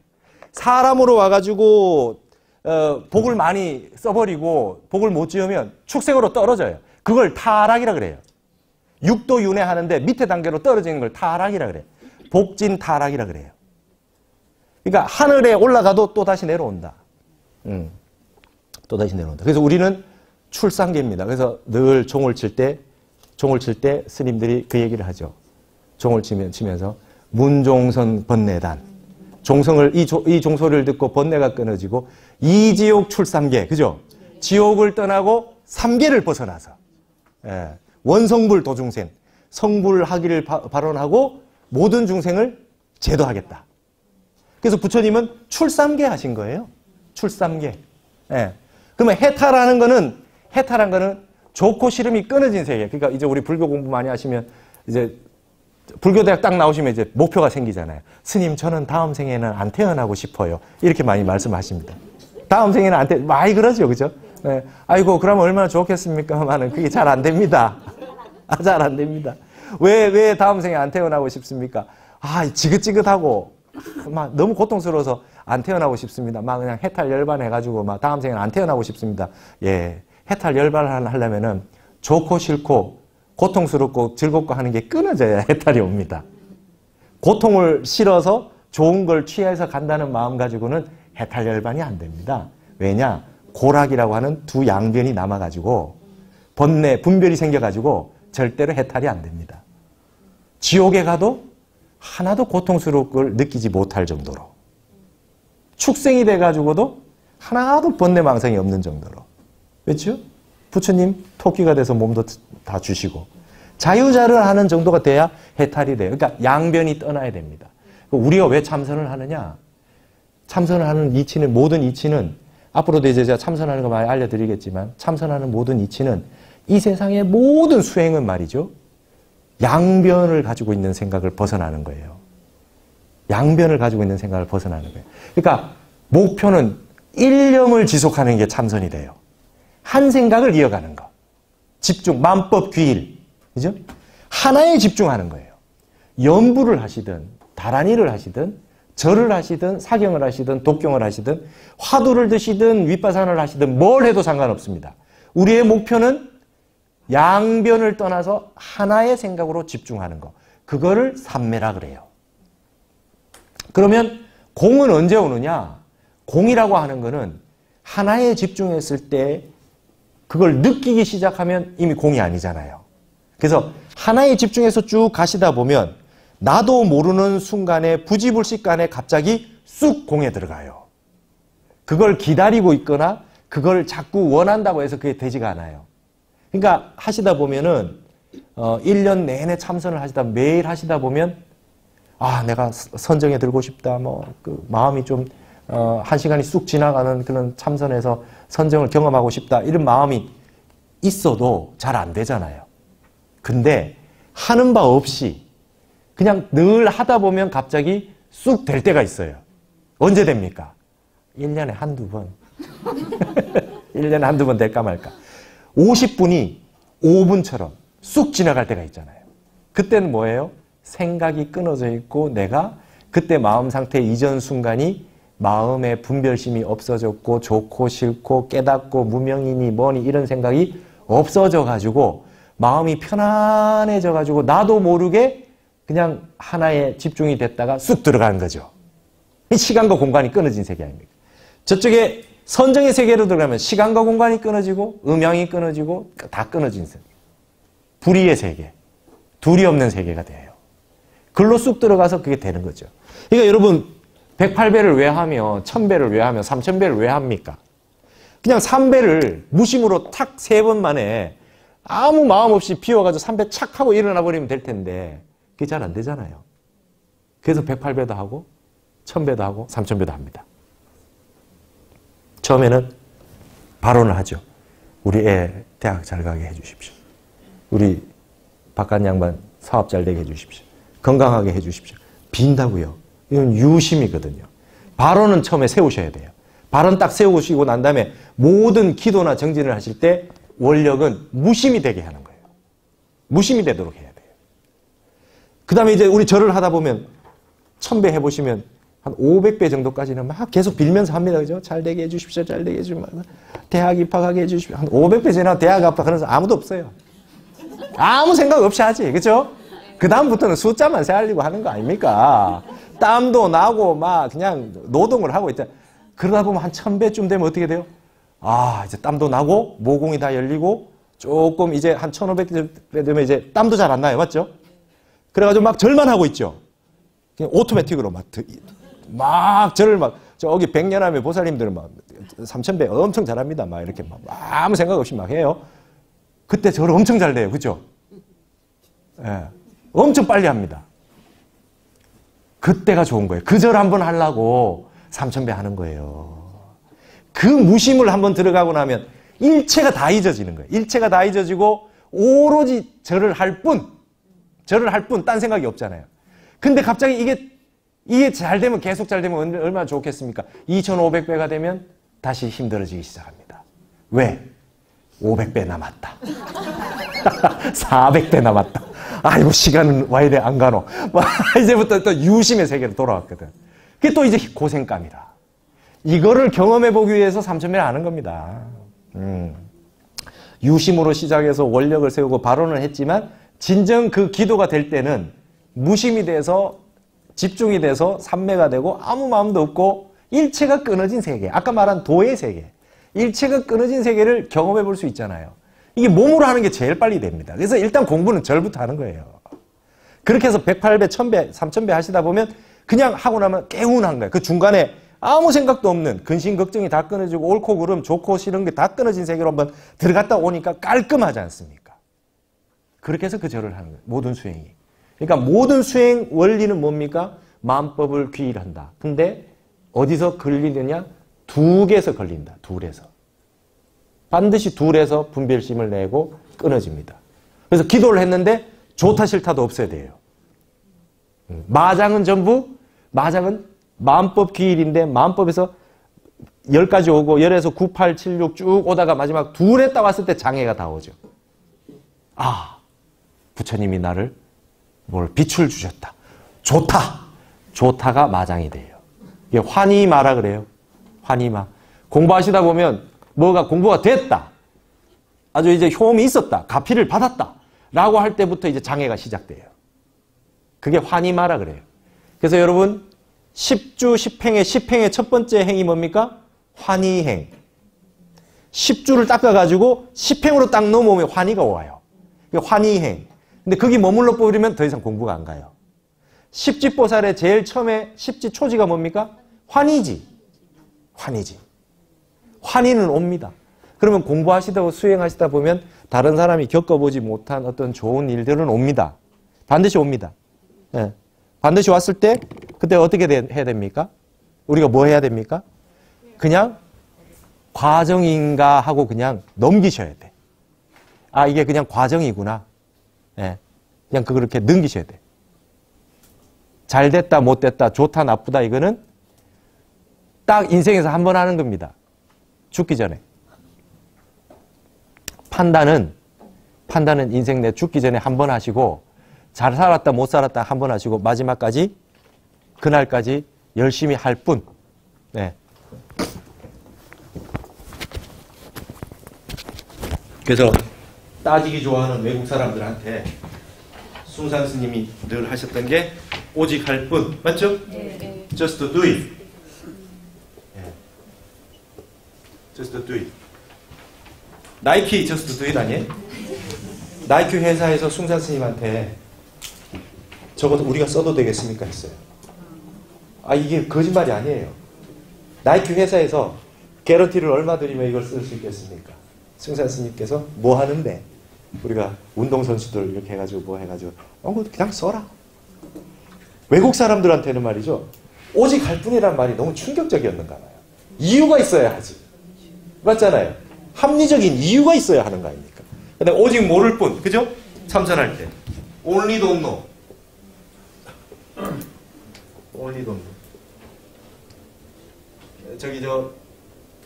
사람으로 와가지고 복을 많이 써버리고 복을 못 지으면 축생으로 떨어져요. 그걸 타락이라 그래요. 육도 윤회하는데 밑에 단계로 떨어지는 걸 타락이라 그래요. 복진 타락이라 그래요. 그러니까 하늘에 올라가도 또 다시 내려온다. 또 다시 내려온다. 그래서 우리는 출상계입니다. 그래서 늘 종을 칠 때 스님들이 그 얘기를 하죠. 종을 치면서 문종선 번뇌단. 종성을 이 종소리를 듣고 번뇌가 끊어지고 이지옥 출삼계, 그죠? 지옥을 떠나고 삼계를 벗어나서 예, 원성불 도중생, 성불하기를 발언하고 모든 중생을 제도하겠다. 그래서 부처님은 출삼계 하신 거예요. 출삼계. 예. 그러면 해탈한 거는 좋고 싫음이 끊어진 세계. 그러니까 이제 우리 불교 공부 많이 하시면 이제 불교대학 딱 나오시면 이제 목표가 생기잖아요. 스님, 저는 다음 생에는 안 태어나고 싶어요. 이렇게 많이 말씀하십니다. 다음 생에는 안 많이 그러죠, 그죠? 네. 아이고, 그러면 얼마나 좋겠습니까만은 그게 잘 안 됩니다. 잘 안 됩니다. 왜 다음 생에 안 태어나고 싶습니까? 지긋지긋하고 막 너무 고통스러워서 안 태어나고 싶습니다. 막 그냥 해탈 열반해가지고 막 다음 생에는 안 태어나고 싶습니다. 예, 해탈 열반을 하려면은 좋고 싫고 고통스럽고 즐겁고 하는 게 끊어져야 해탈이 옵니다. 고통을 싫어서 좋은 걸 취해서 간다는 마음 가지고는 해탈 열반이 안 됩니다. 왜냐? 고락이라고 하는 두 양변이 남아가지고 번뇌, 분별이 생겨가지고 절대로 해탈이 안 됩니다. 지옥에 가도 하나도 고통스러운 걸 느끼지 못할 정도로, 축생이 돼가지고도 하나도 번뇌망상이 없는 정도로. 그렇죠? 부처님 토끼가 돼서 몸도 다 주시고 자유자를 하는 정도가 돼야 해탈이 돼요. 그러니까 양변이 떠나야 됩니다. 우리가 왜 참선을 하느냐? 참선을 하는 이치는, 모든 이치는, 앞으로도 이제 제가 참선하는 거 많이 알려드리겠지만, 참선하는 모든 이치는 이 세상의 모든 수행은 말이죠, 양변을 가지고 있는 생각을 벗어나는 거예요. 양변을 가지고 있는 생각을 벗어나는 거예요. 그러니까 목표는 일념을 지속하는 게 참선이 돼요. 한 생각을 이어가는 거. 집중, 만법 귀일. 그죠? 하나에 집중하는 거예요. 연부를 하시든, 다란이를 하시든, 절을 하시든, 사경을 하시든, 독경을 하시든, 화두를 드시든, 윗바산을 하시든, 뭘 해도 상관없습니다. 우리의 목표는 양변을 떠나서 하나의 생각으로 집중하는 거. 그거를 삼매라 그래요. 그러면 공은 언제 오느냐? 공이라고 하는 거는 하나에 집중했을 때 그걸 느끼기 시작하면 이미 공이 아니잖아요. 그래서 하나에 집중해서 쭉 가시다 보면 나도 모르는 순간에 부지불식간에 갑자기 쑥 공에 들어가요. 그걸 기다리고 있거나 그걸 자꾸 원한다고 해서 그게 되지가 않아요. 그러니까 하시다 보면은 1년 내내 참선을 하시다 매일 하시다 보면 내가 선정에 들고 싶다. 마음이 좀 1시간이 쑥 지나가는 그런 참선에서 선정을 경험하고 싶다. 이런 마음이 있어도 잘 안 되잖아요. 근데 하는 바 없이 그냥 늘 하다 보면 갑자기 쑥 될 때가 있어요. 언제 됩니까? 1년에 한두 번. 1년에 한두 번 될까 말까. 50분이 5분처럼 쑥 지나갈 때가 있잖아요. 그때는 뭐예요? 생각이 끊어져 있고 내가 그때 마음 상태 이전 순간이 마음의 분별심이 없어졌고 좋고 싫고 깨닫고 무명이니 뭐니 이런 생각이 없어져 가지고 마음이 편안해져 가지고 나도 모르게 그냥 하나에 집중이 됐다가 쑥 들어가는 거죠. 시간과 공간이 끊어진 세계 아닙니까? 저쪽에 선정의 세계로 들어가면 시간과 공간이 끊어지고 음향이 끊어지고 다 끊어진 세계. 불의의 세계. 둘이 없는 세계가 돼요. 글로 쑥 들어가서 그게 되는 거죠. 그러니까 여러분 108배를 왜 하며 1000배를 왜 하며 3000배를 왜 합니까? 그냥 3배를 무심으로 탁 3번 만에 아무 마음 없이 비워가지고 3배 착 하고 일어나 버리면 될 텐데 그게 잘 안 되잖아요. 그래서 108배도 하고 1000배도 하고 3000배도 합니다. 처음에는 발언을 하죠. 우리 애 대학 잘 가게 해주십시오. 우리 바깥 양반 사업 잘 되게 해주십시오. 건강하게 해주십시오. 빈다고요. 이건 유심이거든요. 발언은 처음에 세우셔야 돼요. 발언 딱 세우시고 난 다음에 모든 기도나 정진을 하실 때 원력은 무심이 되게 하는 거예요. 무심이 되도록 해야 돼요. 그 다음에 이제 우리 절을 하다 보면 1000배 해보시면 한 500배 정도까지는 막 계속 빌면서 합니다. 그죠? 잘 되게 해주십시오. 잘 되게 해주십시오. 대학 입학하게 해주십시오. 한 500배 지나 대학 입학하는 사람 아무도 없어요. 아무 생각 없이 하지. 그죠? 그 다음부터는 숫자만 세알리고 하는 거 아닙니까? 땀도 나고 막 그냥 노동을 하고 있다. 그러다 보면 한 1000배쯤 되면 어떻게 돼요? 아, 이제 땀도 나고 모공이 다 열리고 조금 이제 한 1500배 되면 이제 땀도 잘 안 나요. 맞죠? 그래가지고 막 절만 하고 있죠. 그냥 오토매틱으로 막 절을 막 저기 백년하면 보살님들은 막 3000배 엄청 잘합니다. 막 이렇게 막 아무 생각 없이 막 해요. 그때 절 엄청 잘 돼요. 그죠? 예. 엄청 빨리 합니다. 그때가 좋은 거예요. 그 절 한번 하려고 3000배 하는 거예요. 그 무심을 한번 들어가고 나면 일체가 다 잊어지는 거예요. 일체가 다 잊어지고 오로지 절을 할 뿐, 딴 생각이 없잖아요. 근데 갑자기 이게 잘 되면, 계속 잘 되면 얼마나 좋겠습니까? 2500배가 되면 다시 힘들어지기 시작합니다. 왜? 500배 남았다. 400배 남았다. 아이고, 시간은 와 이래 안 가노. 이제부터 또 유심의 세계로 돌아왔거든. 그게 또 이제 고생감이라. 이거를 경험해보기 위해서 3000배를 하는 겁니다. 유심으로 시작해서 원력을 세우고 발언을 했지만 진정 그 기도가 될 때는 무심이 돼서 집중이 돼서 삼매가 되고 아무 마음도 없고 일체가 끊어진 세계. 아까 말한 도의 세계. 일체가 끊어진 세계를 경험해 볼 수 있잖아요. 이게 몸으로 하는 게 제일 빨리 됩니다. 그래서 일단 공부는 절부터 하는 거예요. 그렇게 해서 108배, 1000배, 3000배 하시다 보면 그냥 하고 나면 개운한 거예요. 그 중간에 아무 생각도 없는 근심, 걱정이 다 끊어지고 옳고 그름, 좋고 싫은 게 다 끊어진 세계로 한번 들어갔다 오니까 깔끔하지 않습니까? 그렇게 해서 그 절을 하는 거예요. 모든 수행이. 그러니까 모든 수행 원리는 뭡니까? 마음법을 귀일한다. 근데 어디서 걸리느냐? 둘에서 걸린다. 둘에서. 반드시 둘에서 분별심을 내고 끊어집니다. 그래서 기도를 했는데 좋다 싫다도 없어야 돼요. 마장은 마음법 귀일인데 마음법에서 10가지 오고 10에서 9, 8, 7, 6 쭉 오다가 마지막 둘에 딱 왔을 때 장애가 다 오죠. 아, 부처님이 나를 빛을 주셨다. 좋다가 마장이 돼요. 이게 환희마라 그래요. 환희마. 공부하시다 보면 뭐가 공부가 됐다. 아주 이제 효험이 있었다. 가피를 받았다. 라고 할 때부터 이제 장애가 시작돼요. 그게 환희마라 그래요. 그래서 여러분 10주 10행의 첫 번째 행이 뭡니까? 환희행. 10주를 닦아가지고 10행으로 딱 넘어오면 환희가 와요. 그게 환희행. 근데 거기 머물러 버리면 더 이상 공부가 안 가요. 십지보살의 제일 처음에 십지 초지가 뭡니까? 환희지. 환희는 옵니다. 그러면 공부하시다 수행하시다 보면 다른 사람이 겪어보지 못한 어떤 좋은 일들은 옵니다. 반드시 옵니다. 네. 반드시 왔을 때 그때 어떻게 해야 됩니까? 우리가 뭐 해야 됩니까? 그냥 과정인가 하고 그냥 넘기셔야 돼. 아, 이게 그냥 과정이구나. 네. 그냥 그렇게 넘기셔야 돼. 잘 됐다, 못 됐다, 좋다, 나쁘다, 이거는 딱 인생에서 한 번 하는 겁니다. 죽기 전에. 판단은 인생 내 죽기 전에 한 번 하시고, 잘 살았다, 못 살았다 한 번 하시고, 마지막까지, 그날까지 열심히 할 뿐. 네. 그래서 따지기 좋아하는 외국 사람들한테 숭산 스님이 늘 하셨던 게 오직 할 뿐. 맞죠? 네. Just do it. Just do it. 나이키 Just do it 아니에요? 나이키 회사에서 숭산 스님한테 저거 우리가 써도 되겠습니까? 했어요. 아, 이게 거짓말이 아니에요. 나이키 회사에서 개런티를 얼마 드리면 이걸 쓸 수 있겠습니까? 숭산 스님께서 뭐 하는데? 우리가 운동선수들 이렇게 해가지고 뭐 해가지고 그냥 써라. 외국 사람들한테는 말이죠. 오직 할 뿐이란 말이 너무 충격적이었는가 봐요. 이유가 있어야 하지. 맞잖아요. 합리적인 이유가 있어야 하는 거 아닙니까? 근데 오직 모를 뿐, 그죠? 참선할 때. Only don't know. Only don't know. 저기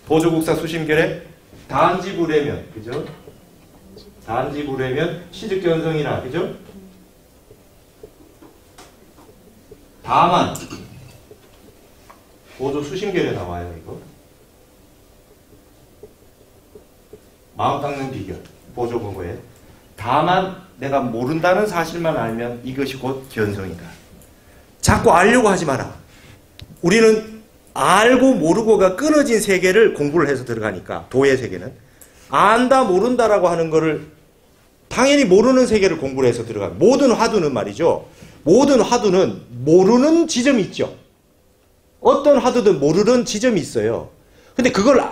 보조국사 수심결에 단지불해면, 그죠? 단지불해면 시즉견성이나, 그죠? 다만 보조 수심결에 나와요, 이거. 마음 닦는 비결, 보조 보고에. 다만 내가 모른다는 사실만 알면 이것이 곧 견성이다. 자꾸 알려고 하지 마라. 우리는 알고 모르고가 끊어진 세계를 공부를 해서 들어가니까, 도의 세계는. 안다 모른다라고 하는 거를 당연히 모르는 세계를 공부를 해서 들어가. 모든 화두는 말이죠. 모든 화두는 모르는 지점이 있죠. 어떤 화두든 모르는 지점이 있어요. 근데 그걸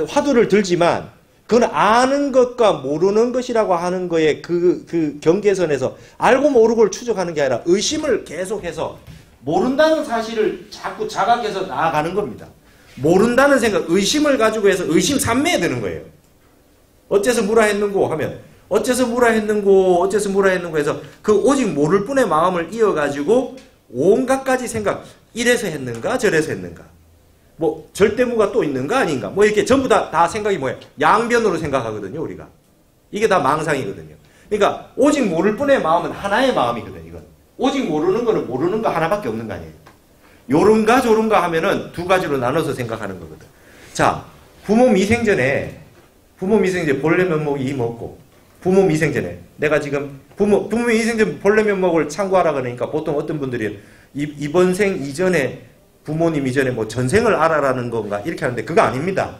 화두를 들지만 그건 아는 것과 모르는 것이라고 하는 거에 그 경계선에서 알고 모르고를 추적하는 게 아니라 의심을 계속해서 모른다는 사실을 자꾸 자각해서 나아가는 겁니다. 모른다는 생각, 의심을 가지고 해서 의심 삼매에 드는 거예요. 어째서 무라 했는고 하면 어째서 무라 했는고 해서 그 오직 모를 뿐의 마음을 이어가지고 온갖 가지 생각, 이래서 했는가 저래서 했는가, 뭐 절대무가 또 있는가 아닌가, 뭐 이렇게 전부 다 생각이 뭐예요? 양변으로 생각하거든요. 우리가. 이게 다 망상이거든요. 그러니까 오직 모를 뿐의 마음은 하나의 마음이거든요. 이건. 오직 모르는 거는 모르는 거 하나밖에 없는 거 아니에요. 요런가 저런가 하면은 두 가지로 나눠서 생각하는 거거든. 자, 부모 미생전에 본래 면목이 이 먹고, 부모 미생전에 내가 지금 부모 미생전 본래 면목을 참고하라 그러니까 보통 어떤 분들이 이번 생 이전에 부모님 이전에 뭐 전생을 알아라는 건가 이렇게 하는데 그거 아닙니다.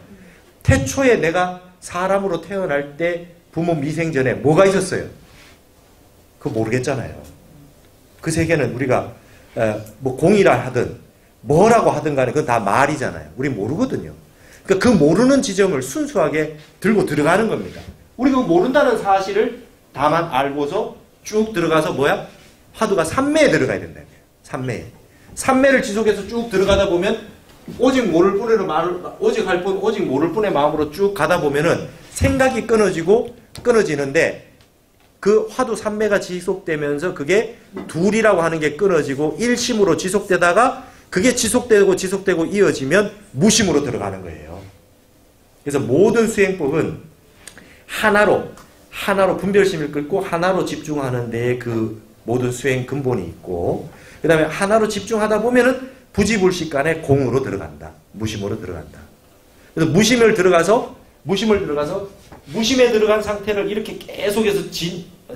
태초에 내가 사람으로 태어날 때 부모 미생전에 뭐가 있었어요? 그거 모르겠잖아요. 그 세계는 우리가 뭐 공이라 하든 뭐라고 하든 간에 그건 다 말이잖아요. 우리 모르거든요. 그러니까 그 모르는 지점을 순수하게 들고 들어가는 겁니다. 우리가 모른다는 사실을 다만 알고서 쭉 들어가서 뭐야? 화두가 삼매에 들어가야 된다. 삼매에. 삼매를 지속해서 쭉 들어가다 보면 오직 모를 뿐으로 오직 할 뿐, 오직 모를 뿐의 마음으로 쭉 가다 보면은 생각이 끊어지는데 그 화두 삼매가 지속되면서 그게 둘이라고 하는 게 끊어지고 일심으로 지속되다가 그게 지속되고 이어지면 무심으로 들어가는 거예요. 그래서 모든 수행법은 하나로 분별심을 끊고 하나로 집중하는 데에 그 모든 수행 근본이 있고, 그 다음에 하나로 집중하다 보면은 부지불식간에 공으로 들어간다. 무심으로 들어간다. 그래서 무심에 들어가서 무심에 들어간 상태를 이렇게 계속해서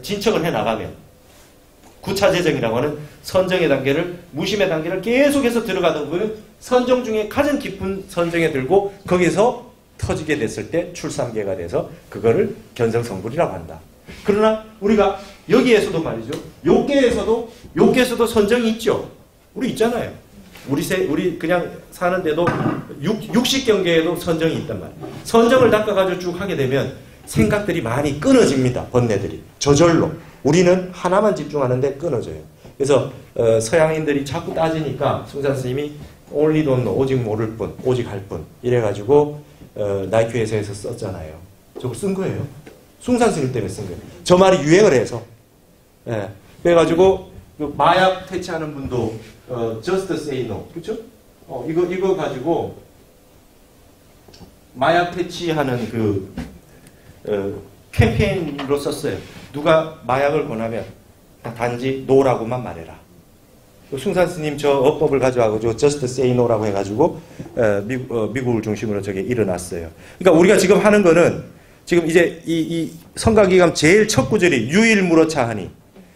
진척을 해 나가면 구차재정이라고 하는 선정의 단계를, 무심의 단계를 계속해서 들어가다 보면 선정 중에 가장 깊은 선정에 들고 거기서 터지게 됐을 때 출삼계가 돼서 그거를 견성성불이라고 한다. 그러나 우리가 여기에서도 말이죠. 욕계에서도 선정이 있죠. 우리 있잖아요. 우리 그냥 사는데도 육식 경계에도 선정이 있단 말이에요. 선정을 닦아가지고 쭉 하게 되면 생각들이 많이 끊어집니다. 번뇌들이. 저절로. 우리는 하나만 집중하는데 끊어져요. 그래서 서양인들이 자꾸 따지니까 숭산 스님이 only don't know, 오직 모를 뿐, 오직 할 뿐 이래가지고 나이키 회사에서 썼잖아요. 저걸 쓴 거예요. 숭산 스님 때문에 쓴 거예요. 저 말이 유행을 해서. 예. 그래가지고 그 마약 퇴치하는 분도 just say no, 그렇죠? 이거 가지고 마약 퇴치하는 그 캠페인으로 썼어요. 누가 마약을 권하면 단지 no라고만 말해라. 숭산 스님 저 어법을 가져와가지고 just say no라고 해가지고 미국을 중심으로 저게 일어났어요. 그러니까 우리가 지금 하는 거는 지금 이제 이 성가기감 제일 첫 구절이 유일무로차하니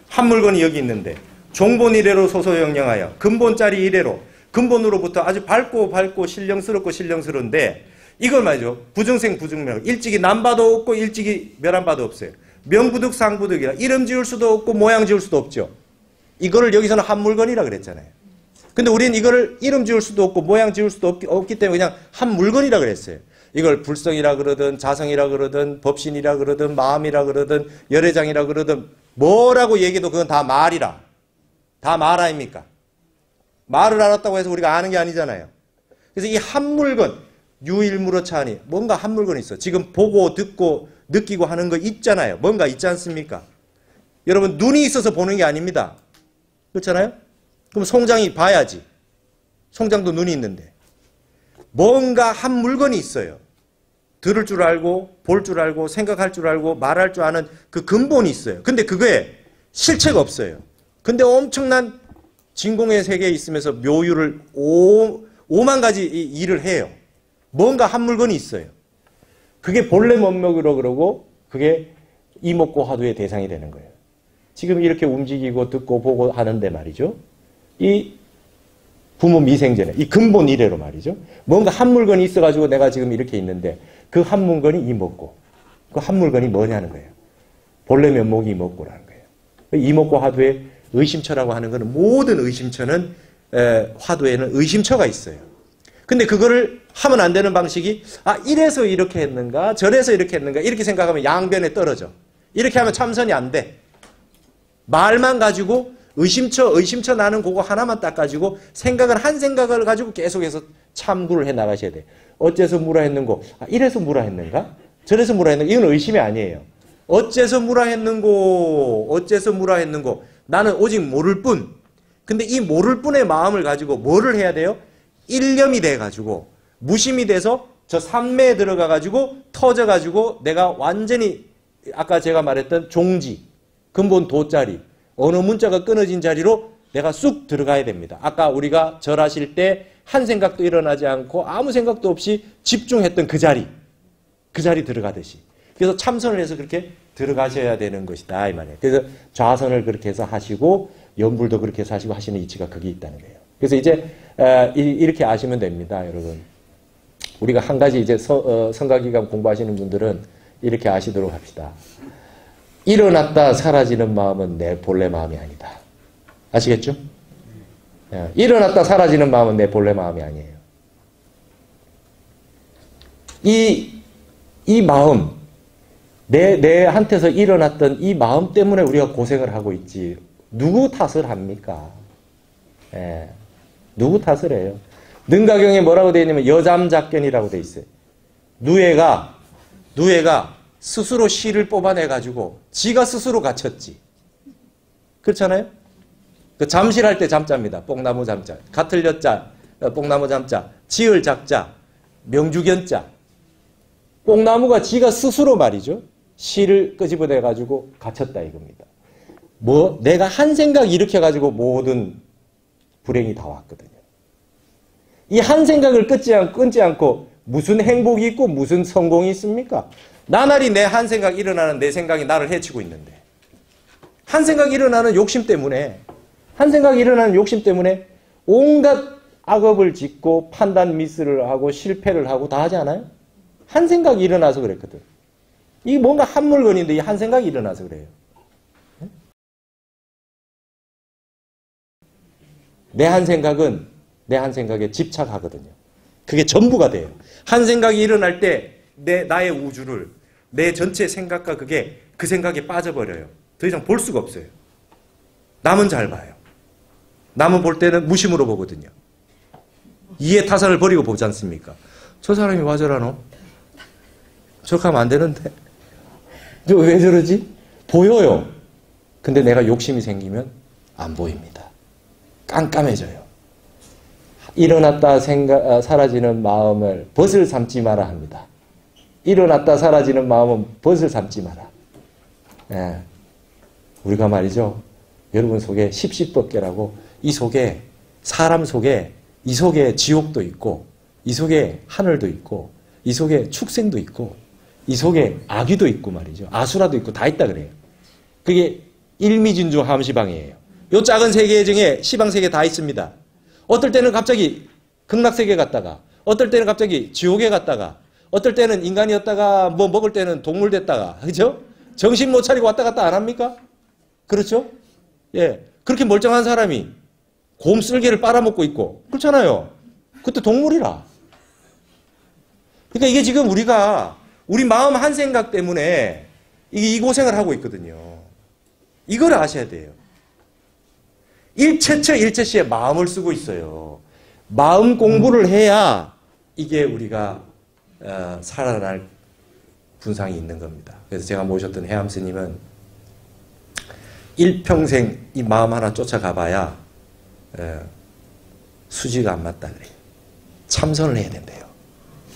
한 물건이 여기 있는데 종본 이래로 소소영령하여 근본짜리 이래로 근본으로부터 아주 밝고 신령스럽고 신령스러운데 이걸 말이죠. 부증생 부증명. 일찍이 남바도 없고 일찍이 멸한바도 없어요. 명부득 상부득이라 이름 지을 수도 없고 모양 지을 수도 없죠. 이거를 여기서는 한 물건이라 그랬잖아요. 근데 우리는 이거를 이름 지을 수도 없고 모양 지을 수도 없기 때문에 그냥 한 물건이라 그랬어요. 이걸 불성이라 그러든 자성이라 그러든 법신이라 그러든 마음이라 그러든 열애장이라 그러든 뭐라고 얘기해도 그건 다 말이라. 다 말 아닙니까? 말을 알았다고 해서 우리가 아는 게 아니잖아요. 그래서 이 한 물건, 유일무로차하니 뭔가 한 물건이 있어. 지금 보고 듣고 느끼고 하는 거 있잖아요. 뭔가 있지 않습니까? 여러분 눈이 있어서 보는 게 아닙니다. 그렇잖아요? 그럼 송장이 봐야지. 송장도 눈이 있는데. 뭔가 한 물건이 있어요. 들을 줄 알고 볼 줄 알고 생각할 줄 알고 말할 줄 아는 그 근본이 있어요. 근데 그거에 실체가 없어요. 근데 엄청난 진공의 세계에 있으면서 묘유를 5만 가지 일을 해요. 뭔가 한 물건이 있어요. 그게 본래 면목으로 그러고 그게 이목고 화두의 대상이 되는 거예요. 지금 이렇게 움직이고 듣고 보고 하는데 말이죠. 이 부모 미생전에 이 근본 이래로 말이죠. 뭔가 한 물건이 있어가지고 내가 지금 이렇게 있는데 그 한 물건이 이목고. 그 한 물건이 뭐냐는 거예요. 본래 면목이 이목고라는 거예요. 이목고 화두의 의심처라고 하는 것은 모든 의심처는 화두에는 의심처가 있어요. 근데 그거를 하면 안 되는 방식이 이래서 이렇게 했는가 저래서 이렇게 했는가 이렇게 생각하면 양변에 떨어져. 이렇게 하면 참선이 안 돼. 말만 가지고 의심처 나는 그거 하나만 딱 가지고 생각을 한 생각을 가지고 계속해서 참구를 해 나가셔야 돼. 어째서 무라 했는고? 이래서 무라 했는가? 저래서 무라 했는가? 이건 의심이 아니에요. 어째서 무라 했는고? 어째서 무라 했는고? 나는 오직 모를 뿐. 근데 이 모를 뿐의 마음을 가지고 뭐를 해야 돼요? 일념이 돼가지고 무심이 돼서 저 삼매에 들어가가지고 터져가지고 내가 완전히 아까 제가 말했던 종지 근본 도자리 어느 문자가 끊어진 자리로 내가 쑥 들어가야 됩니다. 아까 우리가 절하실 때 한 생각도 일어나지 않고 아무 생각도 없이 집중했던 그 자리 들어가듯이. 그래서 참선을 해서 그렇게 들어가셔야 되는 것이다 이 말이에요. 그래서 좌선을 그렇게 해서 하시고 연불도 그렇게 해서 하시고 하시는 이치가 거기 있다는 거예요. 그래서 이제 이렇게 아시면 됩니다, 여러분. 우리가 한 가지 이제 성가기관 공부하시는 분들은 이렇게 아시도록 합시다. 일어났다 사라지는 마음은 내 본래 마음이 아니다. 아시겠죠? 일어났다 사라지는 마음은 내 본래 마음이 아니에요. 이 마음, 내한테서 일어났던 이 마음 때문에 우리가 고생을 하고 있지. 누구 탓을 합니까? 누구 탓을 해요? 능가경에 뭐라고 되어 있냐면 여잠작견이라고 되어 있어요. 누에가 스스로 씨를 뽑아내가지고 지가 스스로 갇혔지. 그렇잖아요? 그 잠실할 때 잠자입니다. 뽕나무 잠자. 같을 여자, 뽕나무 잠자. 지을 작자, 명주견자. 뽕나무가 지가 스스로 말이죠. 씨를 끄집어내가지고 갇혔다 이겁니다. 내가 한 생각 일으켜가지고 모든 불행이 다 왔거든요. 이 한 생각을 끊지 않고 무슨 행복이 있고 무슨 성공이 있습니까? 나날이 내 한 생각 일어나는 내 생각이 나를 해치고 있는데 한 생각 일어나는 욕심 때문에 온갖 악업을 짓고 판단 미스를 하고 실패를 하고 다 하지 않아요? 한 생각이 일어나서 그랬거든. 이게 뭔가 한 물건인데 이 한 생각이 일어나서 그래요. 내 한 생각에 집착하거든요. 그게 전부가 돼요. 한 생각이 일어날 때 나의 우주를 내 전체 생각과 그 생각에 빠져버려요. 더 이상 볼 수가 없어요. 남은 잘 봐요. 남은 볼 때는 무심으로 보거든요. 이해 타산을 버리고 보지 않습니까? 저 사람이 와 저러노? 저렇게 하면 안 되는데. 왜 저러지? 보여요. 근데 내가 욕심이 생기면 안 보입니다. 깜깜해져요. 일어났다 사라지는 마음을 벗을 삼지 마라 합니다. 일어났다 사라지는 마음은 벗을 삼지 마라. 우리가 말이죠. 여러분 속에 십시법계라고 이 속에 사람 속에 이 속에 지옥도 있고 이 속에 하늘도 있고 이 속에 축생도 있고 이 속에 아귀도 있고 말이죠. 아수라도 있고 다 있다 그래요. 그게 일미진중 함시방이에요. 요 작은 세계 중에 시방세계 다 있습니다. 어떨 때는 갑자기 극락세계 갔다가 어떨 때는 갑자기 지옥에 갔다가 어떨 때는 인간이었다가 뭐 먹을 때는 동물 됐다가, 그죠? 정신 못 차리고 왔다 갔다 안 합니까? 그렇죠? 예. 그렇게 멀쩡한 사람이 곰 쓸개를 빨아먹고 있고, 그렇잖아요. 그때 동물이라. 그러니까 이게 지금 우리가 우리 마음 한 생각 때문에 이 고생을 하고 있거든요. 이걸 아셔야 돼요. 일체처 일체시에 마음을 쓰고 있어요. 마음 공부를 해야 이게 우리가 살아날 분상이 있는 겁니다. 그래서 제가 모셨던 해암 스님은 일평생 이 마음 하나 쫓아가봐야 수지가 안 맞다 그래요. 참선을 해야 된대요.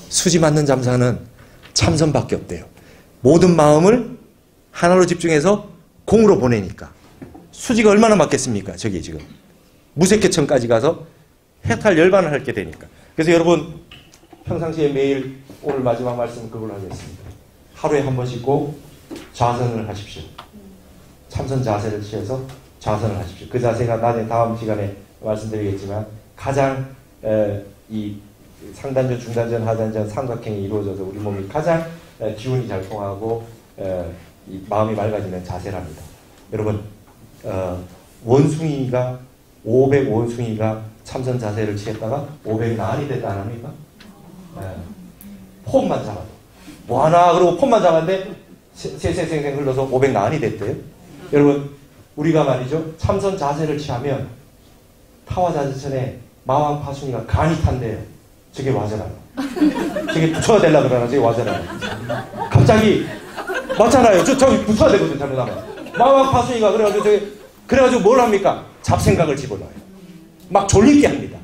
수지 맞는 잠사는 참선밖에 없대요. 모든 마음을 하나로 집중해서 공으로 보내니까. 수지가 얼마나 맞겠습니까? 저기 지금 무색해천까지 가서 해탈 열반을 하게 되니까. 그래서 여러분 평상시에 매일 오늘 마지막 말씀 그걸 하겠습니다. 하루에 한 번씩 꼭 좌선을 하십시오. 참선 자세를 취해서 좌선을 하십시오. 그 자세가 나중에 다음 시간에 말씀드리겠지만 가장 이 상단전, 중단전, 하단전, 삼각형이 이루어져서 우리 몸이 가장 기운이 잘 통하고 이 마음이 맑아지는 자세랍니다. 여러분 원숭이가 500원숭이가 참선 자세를 취했다가 500난이 됐다 안 합니까? 폼만 잡아도 뭐하나 그러고 폼만 잡았는데 세생생생 흘러서 500난이 됐대요. 여러분 우리가 말이죠 참선 자세를 취하면 타와자지천에 마왕파순이가 간이 탄대요. 저게 와저라요. 저게 붙여야 되려고 그러나 저게 와저라요. 갑자기 맞잖아요. 저기 붙여야 되거든 잘못하면. 마왕파순이가 그래가지고 뭘 합니까? 잡생각을 집어넣어요. 막 졸리게 합니다.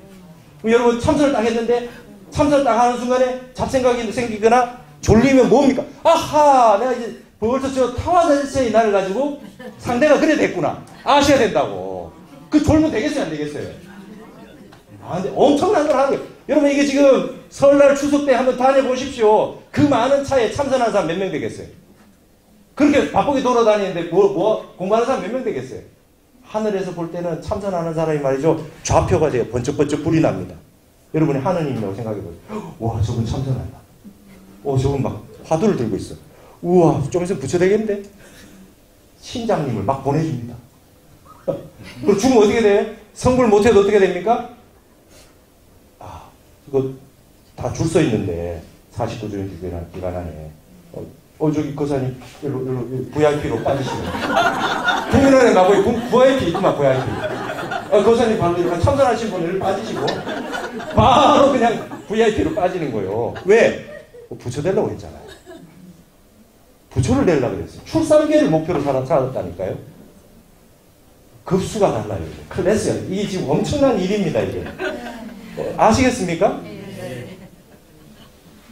여러분 참선을 딱 했는데 참선을 딱 하는 순간에 잡생각이 생기거나 졸리면 뭡니까? 아하 내가 이제 벌써 저 타와자지천이 나를 가지고 상대가 그래 됐구나. 아셔야 된다고. 그 졸면 되겠어요 안 되겠어요? 근데 엄청난 걸 하는 거예요. 여러분 이게 지금 설날 추석 때 한번 다녀보십시오. 그 많은 차에 참선하는 사람 몇 명 되겠어요? 그렇게 바쁘게 돌아다니는데 공부하는 사람 몇 명 되겠어요? 하늘에서 볼 때는 참선하는 사람이 말이죠 좌표가 돼요. 번쩍번쩍 불이 납니다. 여러분이 하느님이라고 생각해보세요. 와 저분 참선한다. 저분 막 화두를 들고 있어. 우와 좀 있으면 부처 되겠는데? 신장님을 막 보내줍니다. 그럼 죽으면 어떻게 돼요? 성불 못해도 어떻게 됩니까? 이거 다 줄 서 있는데 49주 기간 안에 저기 거사님 일로 VIP로 빠지시면 국민은행 가고 VIP 있구만 VIP. 거사님 바로 참선하신 분 일로 빠지시고 바로 그냥 VIP로 빠지는 거예요. 왜? 부처 되려고 했잖아요. 부처를 되려고 그랬어요. 출산계를 목표로 살았다니까요. 급수가 달라요. 클래스가. 이게 지금 엄청난 일입니다 이게. 아시겠습니까?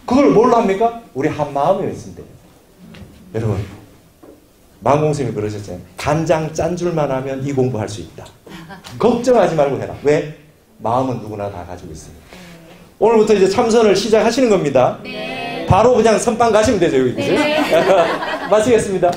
그걸 뭘로 합니까? 우리 한 마음에 있으면 돼요. 여러분 만공스님이 그러셨잖아요. 간장 짠 줄만 하면 이 공부할 수 있다. 걱정하지 말고 해라. 왜? 마음은 누구나 다 가지고 있으니까. 오늘부터 이제 참선을 시작하시는 겁니다. 네. 바로 그냥 선빵 가시면 되죠. 여기. 네. 마치겠습니다.